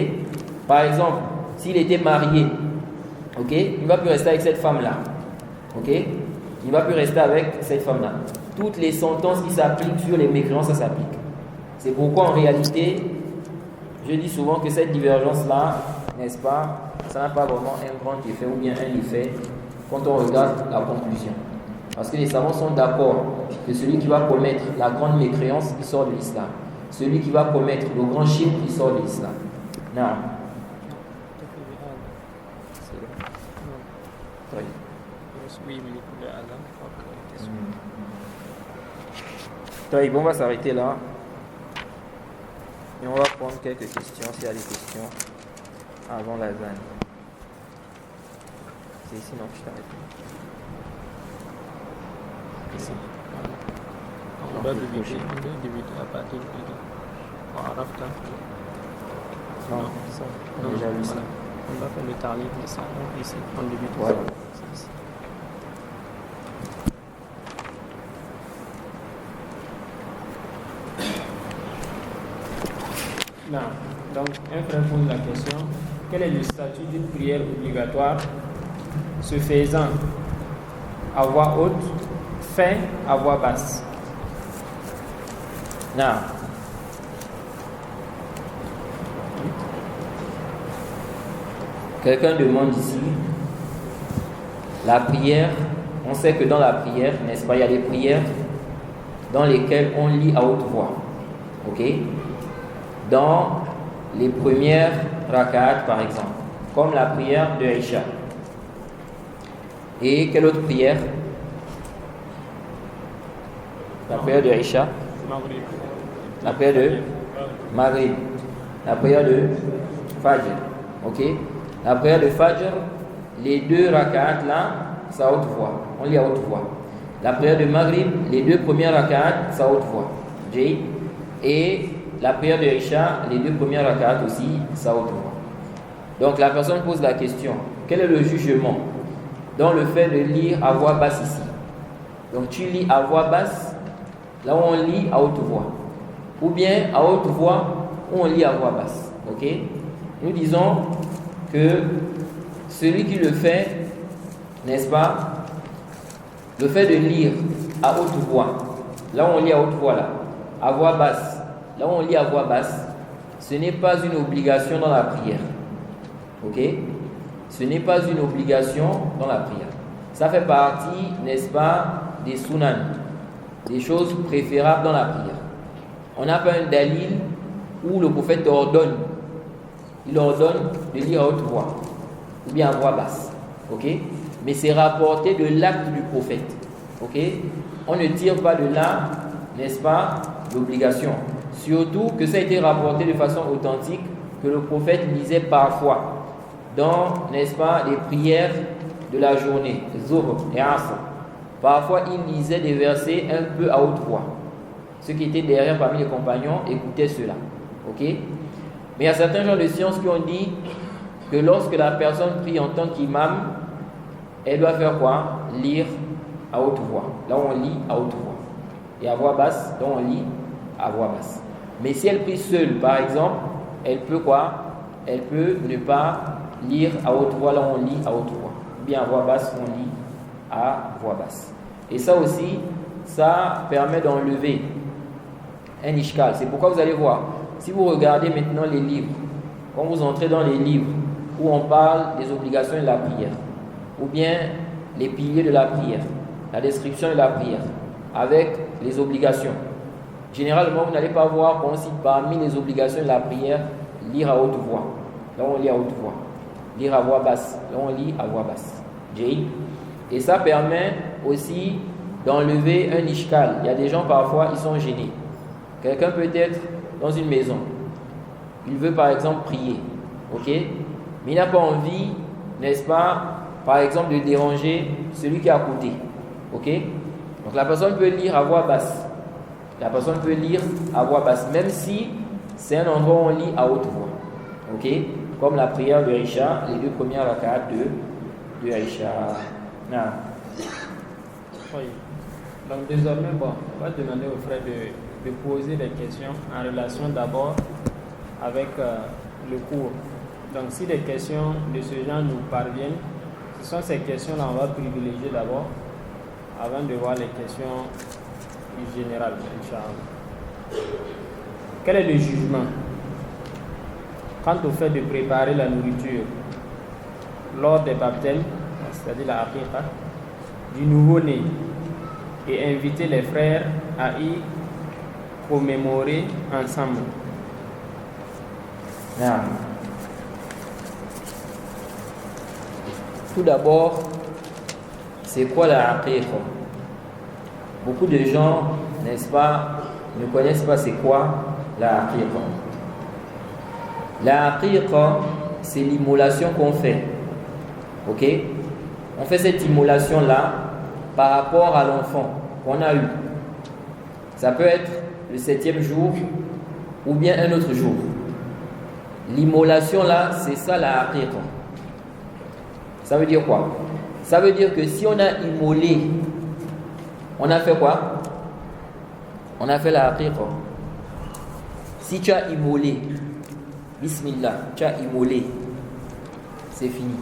Par exemple, s'il était marié, ok, il ne va plus rester avec cette femme-là. Ok? Il ne va plus rester avec cette femme-là. Toutes les sentences qui s'appliquent sur les mécréants, ça s'applique. C'est pourquoi en réalité, je dis souvent que cette divergence-là, n'est-ce pas, ça n'a pas vraiment un grand effet ou bien un effet quand on regarde la conclusion. Parce que les savants sont d'accord que celui qui va commettre la grande mécréance, il sort de l'islam. Celui qui va commettre le grand shirk, il sort de l'islam. Non. Oui, mais pour le Adam, On va s'arrêter là. Et on va prendre quelques questions, s'il y a des questions, avant la zone. C'est ici, non, je t'arrête. Ici. On doit diviser à partir de Arafta. Non, ça, on a déjà vu ça. On va faire le tarif de ça. Donc ici, on débute. Ouais. Non. Donc, un frère pose la question, quel est le statut d'une prière obligatoire se faisant à voix haute, fait à voix basse? Non. Quelqu'un demande ici, la prière, on sait que dans la prière, n'est-ce pas, il y a des prières dans lesquelles on lit à haute voix. Ok? Dans les premières rak'at, par exemple, comme la prière de Aïcha. Et quelle autre prière? La prière de Aïcha. La prière de Maghrib. La prière de Fajr. Ok? La prière de Fajr, les deux rak'at là, c'est à haute voix. On lit à haute voix. La prière de Maghrib, les deux premières rak'at, c'est à haute voix. Et la prière de Isha, les deux premières rak'at aussi, c'est à haute voix. Donc la personne pose la question, quel est le jugement dans le fait de lire à voix basse ici? Donc tu lis à voix basse, là où on lit à haute voix. Ou bien à haute voix, où on lit à voix basse. Ok? Nous disons que celui qui le fait, n'est-ce pas, le fait de lire à haute voix, là où on lit à haute voix, là, à voix basse, là où on lit à voix basse, ce n'est pas une obligation dans la prière. Ok? Ce n'est pas une obligation dans la prière. Ça fait partie, n'est-ce pas, des sunan, des choses préférables dans la prière. On n'a pas un dalil où le prophète ordonne, il ordonne de lire à haute voix ou bien à voix basse. Ok? Mais c'est rapporté de l'acte du prophète. Ok? On ne tire pas de là, n'est-ce pas, l'obligation. Surtout que ça a été rapporté de façon authentique que le prophète lisait parfois dans, n'est-ce pas, les prières de la journée, Zuhr et Asr. Parfois, il lisait des versets un peu à haute voix. Ceux qui étaient derrière parmi les compagnons écoutaient cela. Ok? Mais il y a certains gens de science qui ont dit que lorsque la personne prie en tant qu'imam, elle doit faire quoi? Lire à haute voix. Là où on lit à haute voix. Et à voix basse, là où on lit à voix basse. Mais si elle prie seule, par exemple, elle peut quoi? Elle peut ne pas lire à haute voix, là où on lit à haute voix. Ou bien à voix basse, on lit à voix basse. Et ça aussi, ça permet d'enlever un ishkal. C'est pourquoi vous allez voir, si vous regardez maintenant les livres, quand vous entrez dans les livres où on parle des obligations de la prière, ou bien les piliers de la prière, la description de la prière, avec les obligations. Généralement, vous n'allez pas voir qu'on cite parmi les obligations de la prière, lire à haute voix. Là, on lit à haute voix. Lire à voix basse. Là, on lit à voix basse. Et ça permet aussi d'enlever un ishkal. Il y a des gens, parfois, ils sont gênés. Quelqu'un peut être dans une maison. Il veut, par exemple, prier. Ok? Mais il n'a pas envie, n'est-ce pas, par exemple, de déranger celui qui est à côté. Ok? Donc la personne peut lire à voix basse. La personne peut lire à voix basse, même si c'est un endroit où on lit à haute voix. Ok? Comme la prière de Aïcha, les deux premières rak'at de Aïcha. Non. Oui. Donc désormais, on va demander aux frères de poser des questions en relation d'abord avec le cours. Donc si des questions de ce genre nous parviennent, ce sont ces questions-là on va privilégier d'abord avant de voir les questions générales, Inch'Allah. Quel est le jugement quant au fait de préparer la nourriture lors des baptêmes, c'est-à-dire la aqiqa, du nouveau-né et inviter les frères à y commémorer ensemble? Non. Tout d'abord, c'est quoi la aqiqa? Beaucoup de gens, n'est-ce pas, ne connaissent pas c'est quoi la aqiqa. La aqiqa, c'est l'immolation qu'on fait. Ok? On fait cette immolation-là par rapport à l'enfant qu'on a eu. Ça peut être le 7e jour ou bien un autre jour. L'immolation-là, c'est ça la aqiqa. Ça veut dire quoi? Ça veut dire que si on a immolé, on a fait quoi? On a fait la aqiqa. Si tu as immolé, bismillah, tu as immolé, c'est fini.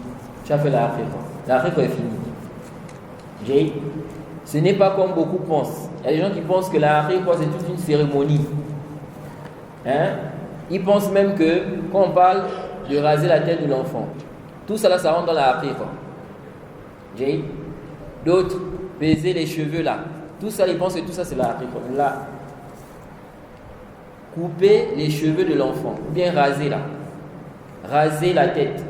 Tu as fait la aqiqa. La aqiqa est finie. Ce n'est pas comme beaucoup pensent. Il y a des gens qui pensent que la aqiqa c'est toute une cérémonie. Ils pensent même que quand on parle de raser la tête de l'enfant, tout ça là, ça rentre dans la aqiqa. D'autres, baiser les cheveux là. Tout ça, ils pensent que tout ça c'est la aqiqa. Là, couper les cheveux de l'enfant, ou bien raser là. Raser la tête.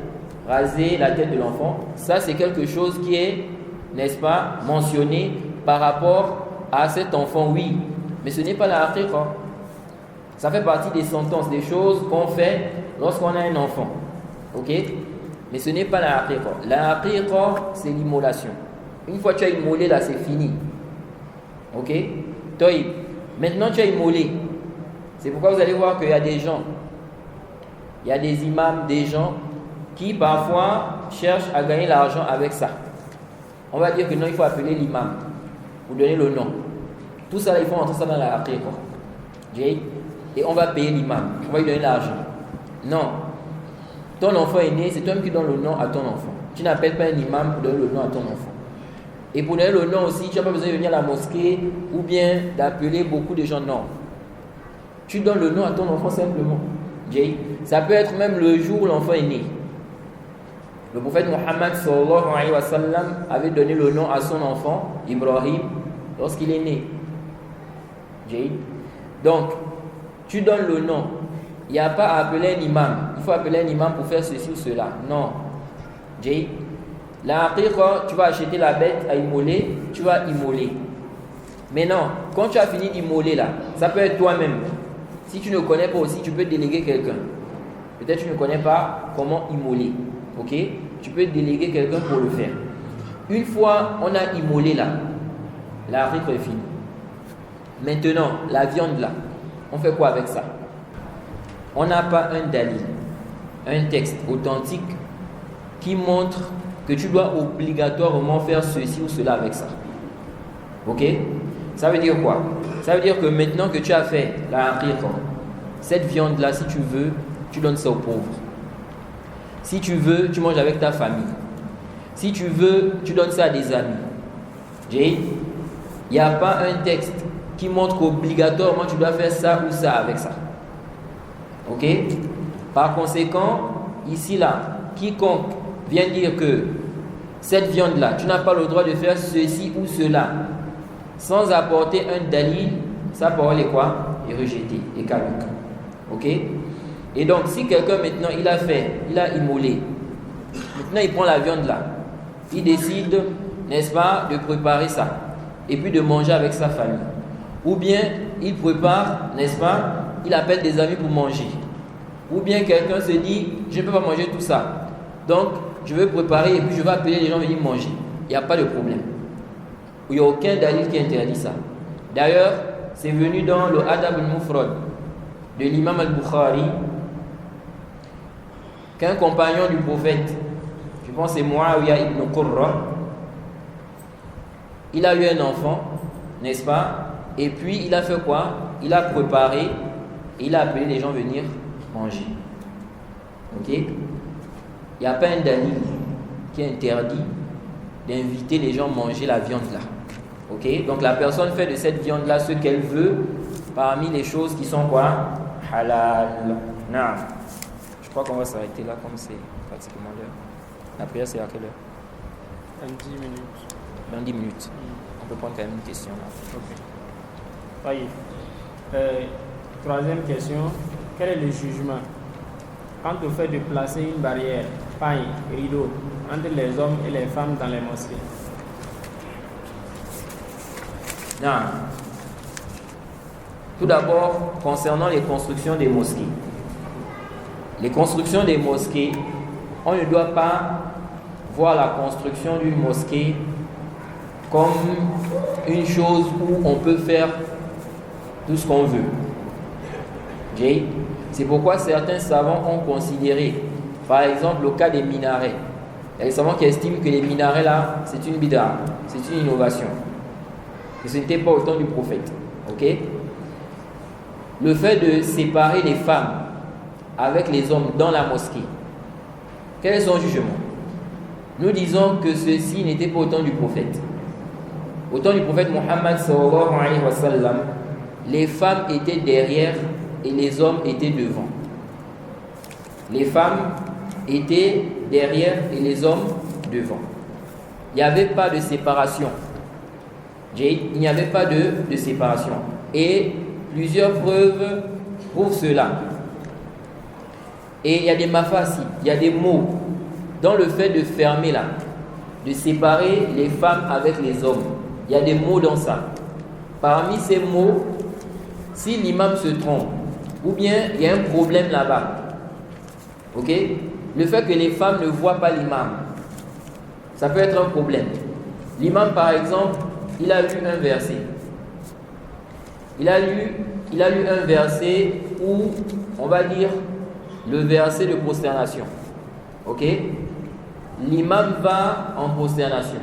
Raser la tête de l'enfant, ça c'est quelque chose qui est, n'est-ce pas, mentionné par rapport à cet enfant, oui. Mais ce n'est pas la aqiqa. Ça fait partie des sentences, des choses qu'on fait lorsqu'on a un enfant. Ok? Mais ce n'est pas la aqiqa. La aqiqa, c'est l'immolation. Une fois que tu as immolé, là, c'est fini. Ok? Maintenant, tu as immolé. C'est pourquoi vous allez voir qu'il y a des gens, il y a des imams, des gens qui parfois cherchent à gagner l'argent avec ça. On va dire que non, il faut appeler l'imam pour donner le nom. Tout ça, il faut entrer ça dans la aqiqa. Et on va payer l'imam, on va lui donner l'argent. Non. Ton enfant est né, c'est toi qui donnes le nom à ton enfant. Tu n'appelles pas un imam pour donner le nom à ton enfant. Et pour donner le nom aussi, tu n'as pas besoin de venir à la mosquée ou bien d'appeler beaucoup de gens. Non. Tu donnes le nom à ton enfant simplement. Ça peut être même le jour où l'enfant est né. Le prophète Mohammed sallallahu alayhi wa sallam avait donné le nom à son enfant, Ibrahim, lorsqu'il est né. Donc, tu donnes le nom. Il n'y a pas à appeler un imam. Il faut appeler un imam pour faire ceci ou cela. Non. La aqiqa, tu vas acheter la bête à immoler, tu vas immoler. Mais non, quand tu as fini d'immoler là, ça peut être toi-même. Si tu ne connais pas aussi, tu peux déléguer quelqu'un. Peut-être tu ne connais pas comment immoler. Ok? Tu peux déléguer quelqu'un pour le faire. Une fois on a immolé là, la aqiqa est finie. Maintenant, la viande là, on fait quoi avec ça? On n'a pas un dalil, un texte authentique qui montre que tu dois obligatoirement faire ceci ou cela avec ça. Ok? Ça veut dire quoi? Ça veut dire que maintenant que tu as fait la aqiqa, cette viande là, si tu veux, tu donnes ça aux pauvres. Si tu veux, tu manges avec ta famille. Si tu veux, tu donnes ça à des amis. Il n'y a pas un texte qui montre qu'obligatoirement tu dois faire ça ou ça avec ça. Ok? Par conséquent, ici là, quiconque vient dire que cette viande là, tu n'as pas le droit de faire ceci ou cela sans apporter un dalil, sa parole est quoi? Est rejetée, est caduque. Ok? Et donc, si quelqu'un maintenant, il a immolé, maintenant il prend la viande là, il décide, n'est-ce pas, de préparer ça, et puis de manger avec sa famille. Ou bien, il prépare, n'est-ce pas, il appelle des amis pour manger. Ou bien quelqu'un se dit, je ne peux pas manger tout ça. Donc, je vais préparer et puis je vais appeler les gens à venir manger. Il n'y a pas de problème. Il n'y a aucun dalil qui interdit ça. D'ailleurs, c'est venu dans le Adab al-Mufrad de l'imam al-Bukhari qu'un compagnon du prophète, je pense que c'est Muawiyah ibn Qurra, il a eu un enfant, n'est-ce pas? Et puis il a fait quoi? Il a préparé, il a appelé les gens à venir manger. Ok? Il n'y a pas un dalil qui interdit d'inviter les gens à manger la viande là. Ok? Donc la personne fait de cette viande là ce qu'elle veut parmi les choses qui sont quoi? Halal. Naam. Je crois qu'on va s'arrêter là comme c'est pratiquement l'heure. La prière c'est à quelle heure? Dans 10 minutes. Dans 10 minutes. On peut prendre quand même une question là. Ok. Oui. Troisième question. Quel est le jugement quant au fait de placer une barrière, paille, rideau entre les hommes et les femmes dans les mosquées? Non. Tout d'abord, concernant les constructions des mosquées. Les constructions des mosquées, on ne doit pas voir la construction d'une mosquée comme une chose où on peut faire tout ce qu'on veut. Okay? C'est pourquoi certains savants ont considéré, par exemple, le cas des minarets. Il y a des savants qui estiment que les minarets là, c'est une bid'a, c'est une innovation. Que ce n'était pas au temps du prophète. Ok? Le fait de séparer les femmes avec les hommes dans la mosquée, quel est son jugement? Nous disons que ceci n'était pas au temps du prophète. Au temps du prophète Mohammed sallallahu alayhi wa sallam, les femmes étaient derrière et les hommes étaient devant. Les femmes étaient derrière et les hommes devant. Il n'y avait pas de séparation. Il n'y avait pas de séparation. Et plusieurs preuves prouvent cela. Et il y a des mafasi, il y a des mots dans le fait de fermer là, de séparer les femmes avec les hommes. Il y a des mots dans ça. Parmi ces mots, si l'imam se trompe, ou bien il y a un problème là-bas, ok? Le fait que les femmes ne voient pas l'imam, ça peut être un problème. L'imam, par exemple, il a lu un verset. Il a lu un verset où, on va dire, le verset de prosternation. Ok? L'imam va en prosternation.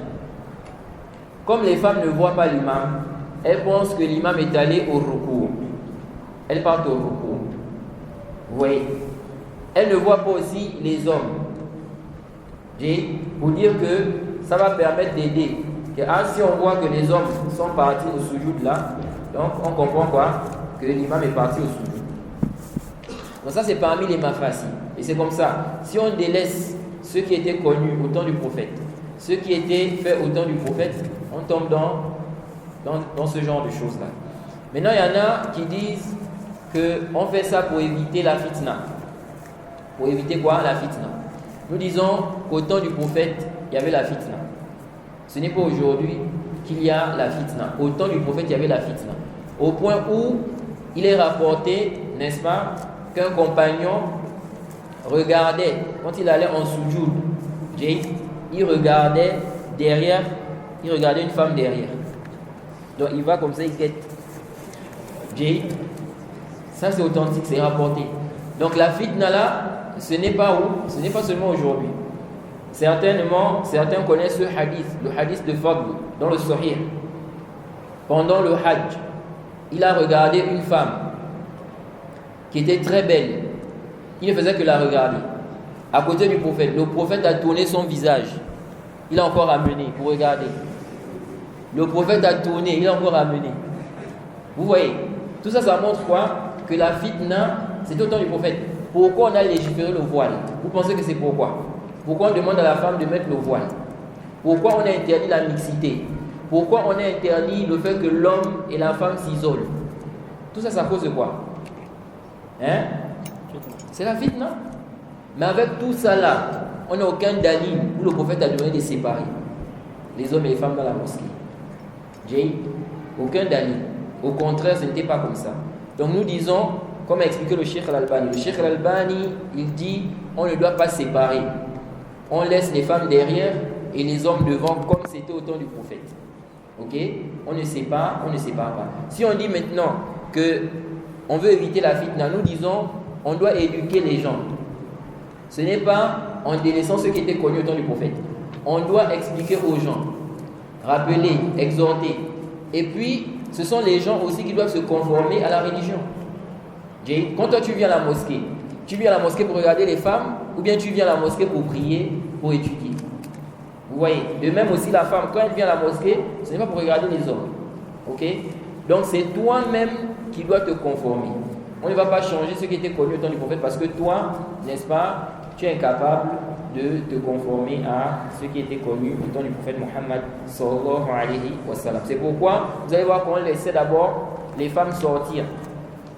Comme les femmes ne voient pas l'imam, elles pensent que l'imam est allé au rukou. Elles partent au rukou. Vous voyez? Elles ne voient pas aussi les hommes. Pour dire que ça va permettre d'aider. Que, si on voit que les hommes sont partis au sujoud là, donc on comprend quoi? Que l'imam est parti au sujoud. Donc ça c'est parmi les mafasi. Et c'est comme ça. Si on délaisse ceux qui étaient connus au temps du prophète, ceux qui étaient faits au temps du prophète, on tombe dans ce genre de choses là. Maintenant il y en a qui disent qu'on fait ça pour éviter la fitna. Pour éviter quoi? La fitna. Nous disons qu'au temps du prophète, il y avait la fitna. Ce n'est pas aujourd'hui qu'il y a la fitna. Au temps du prophète, il y avait la fitna. Au point où il est rapporté, n'est-ce pas, qu'un compagnon regardait, quand il allait en sujoud, il regardait derrière, il regardait une femme derrière. Donc il va comme ça, il guette. Ça c'est authentique, c'est rapporté. Donc la fitna là, ce n'est pas où? Ce n'est pas seulement aujourd'hui. Certains connaissent ce hadith, le hadith de Fadl, dans le Sahih. Pendant le Hajj, il a regardé une femme qui était très belle. Il ne faisait que la regarder. À côté du prophète, le prophète a tourné son visage. Il a encore amené pour regarder. Le prophète a tourné, il a encore amené. Vous voyez, tout ça, ça montre quoi? Que la fitna, c'est au temps du prophète. Pourquoi on a légiféré le voile? Vous pensez que c'est pourquoi? Pourquoi on demande à la femme de mettre le voile? Pourquoi on a interdit la mixité? Pourquoi on a interdit le fait que l'homme et la femme s'isolent? Tout ça, ça cause de quoi? C'est la fitna. Mais avec tout ça là, on n'a aucun dalil où le prophète a donné de séparer les hommes et les femmes dans la mosquée. Aucun dalil. Au contraire, ce n'était pas comme ça. Donc nous disons, comme a expliqué le Cheikh Al-Albani, il dit, on ne doit pas séparer. On laisse les femmes derrière et les hommes devant, comme c'était au temps du prophète. Ok? On ne sépare pas. Si on dit maintenant que on veut éviter la fitna, nous disons, on doit éduquer les gens. Ce n'est pas en délaissant ceux qui étaient connus au temps du prophète. On doit expliquer aux gens, rappeler, exhorter. Et puis, ce sont les gens aussi qui doivent se conformer à la religion. Quand toi tu viens à la mosquée, tu viens à la mosquée pour regarder les femmes ou bien tu viens à la mosquée pour prier, pour étudier. Vous voyez, de même aussi la femme, quand elle vient à la mosquée, ce n'est pas pour regarder les hommes. Ok? Donc c'est toi-même qui dois te conformer. On ne va pas changer ce qui était connu au temps du prophète parce que toi, n'est-ce pas, tu es incapable de te conformer à ce qui était connu au temps du prophète Mohammed sallallahu alayhi wa sallam. C'est pourquoi vous allez voir qu'on laissait d'abord les femmes sortir.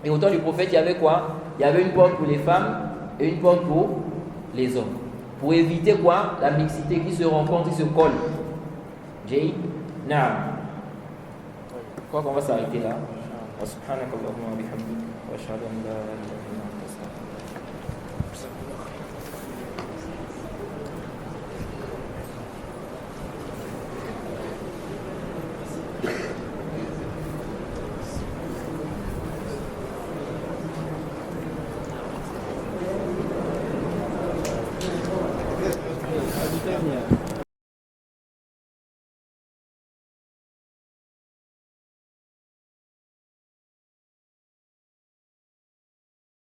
Et au temps du prophète, il y avait quoi? Il y avait une porte pour les femmes et une porte pour les hommes. Pour éviter quoi? La mixité qui se rencontre, qui se colle. crois qu'on va s'arrêter là. Subhanakallahumma wa bihamdik wa ashhadu an la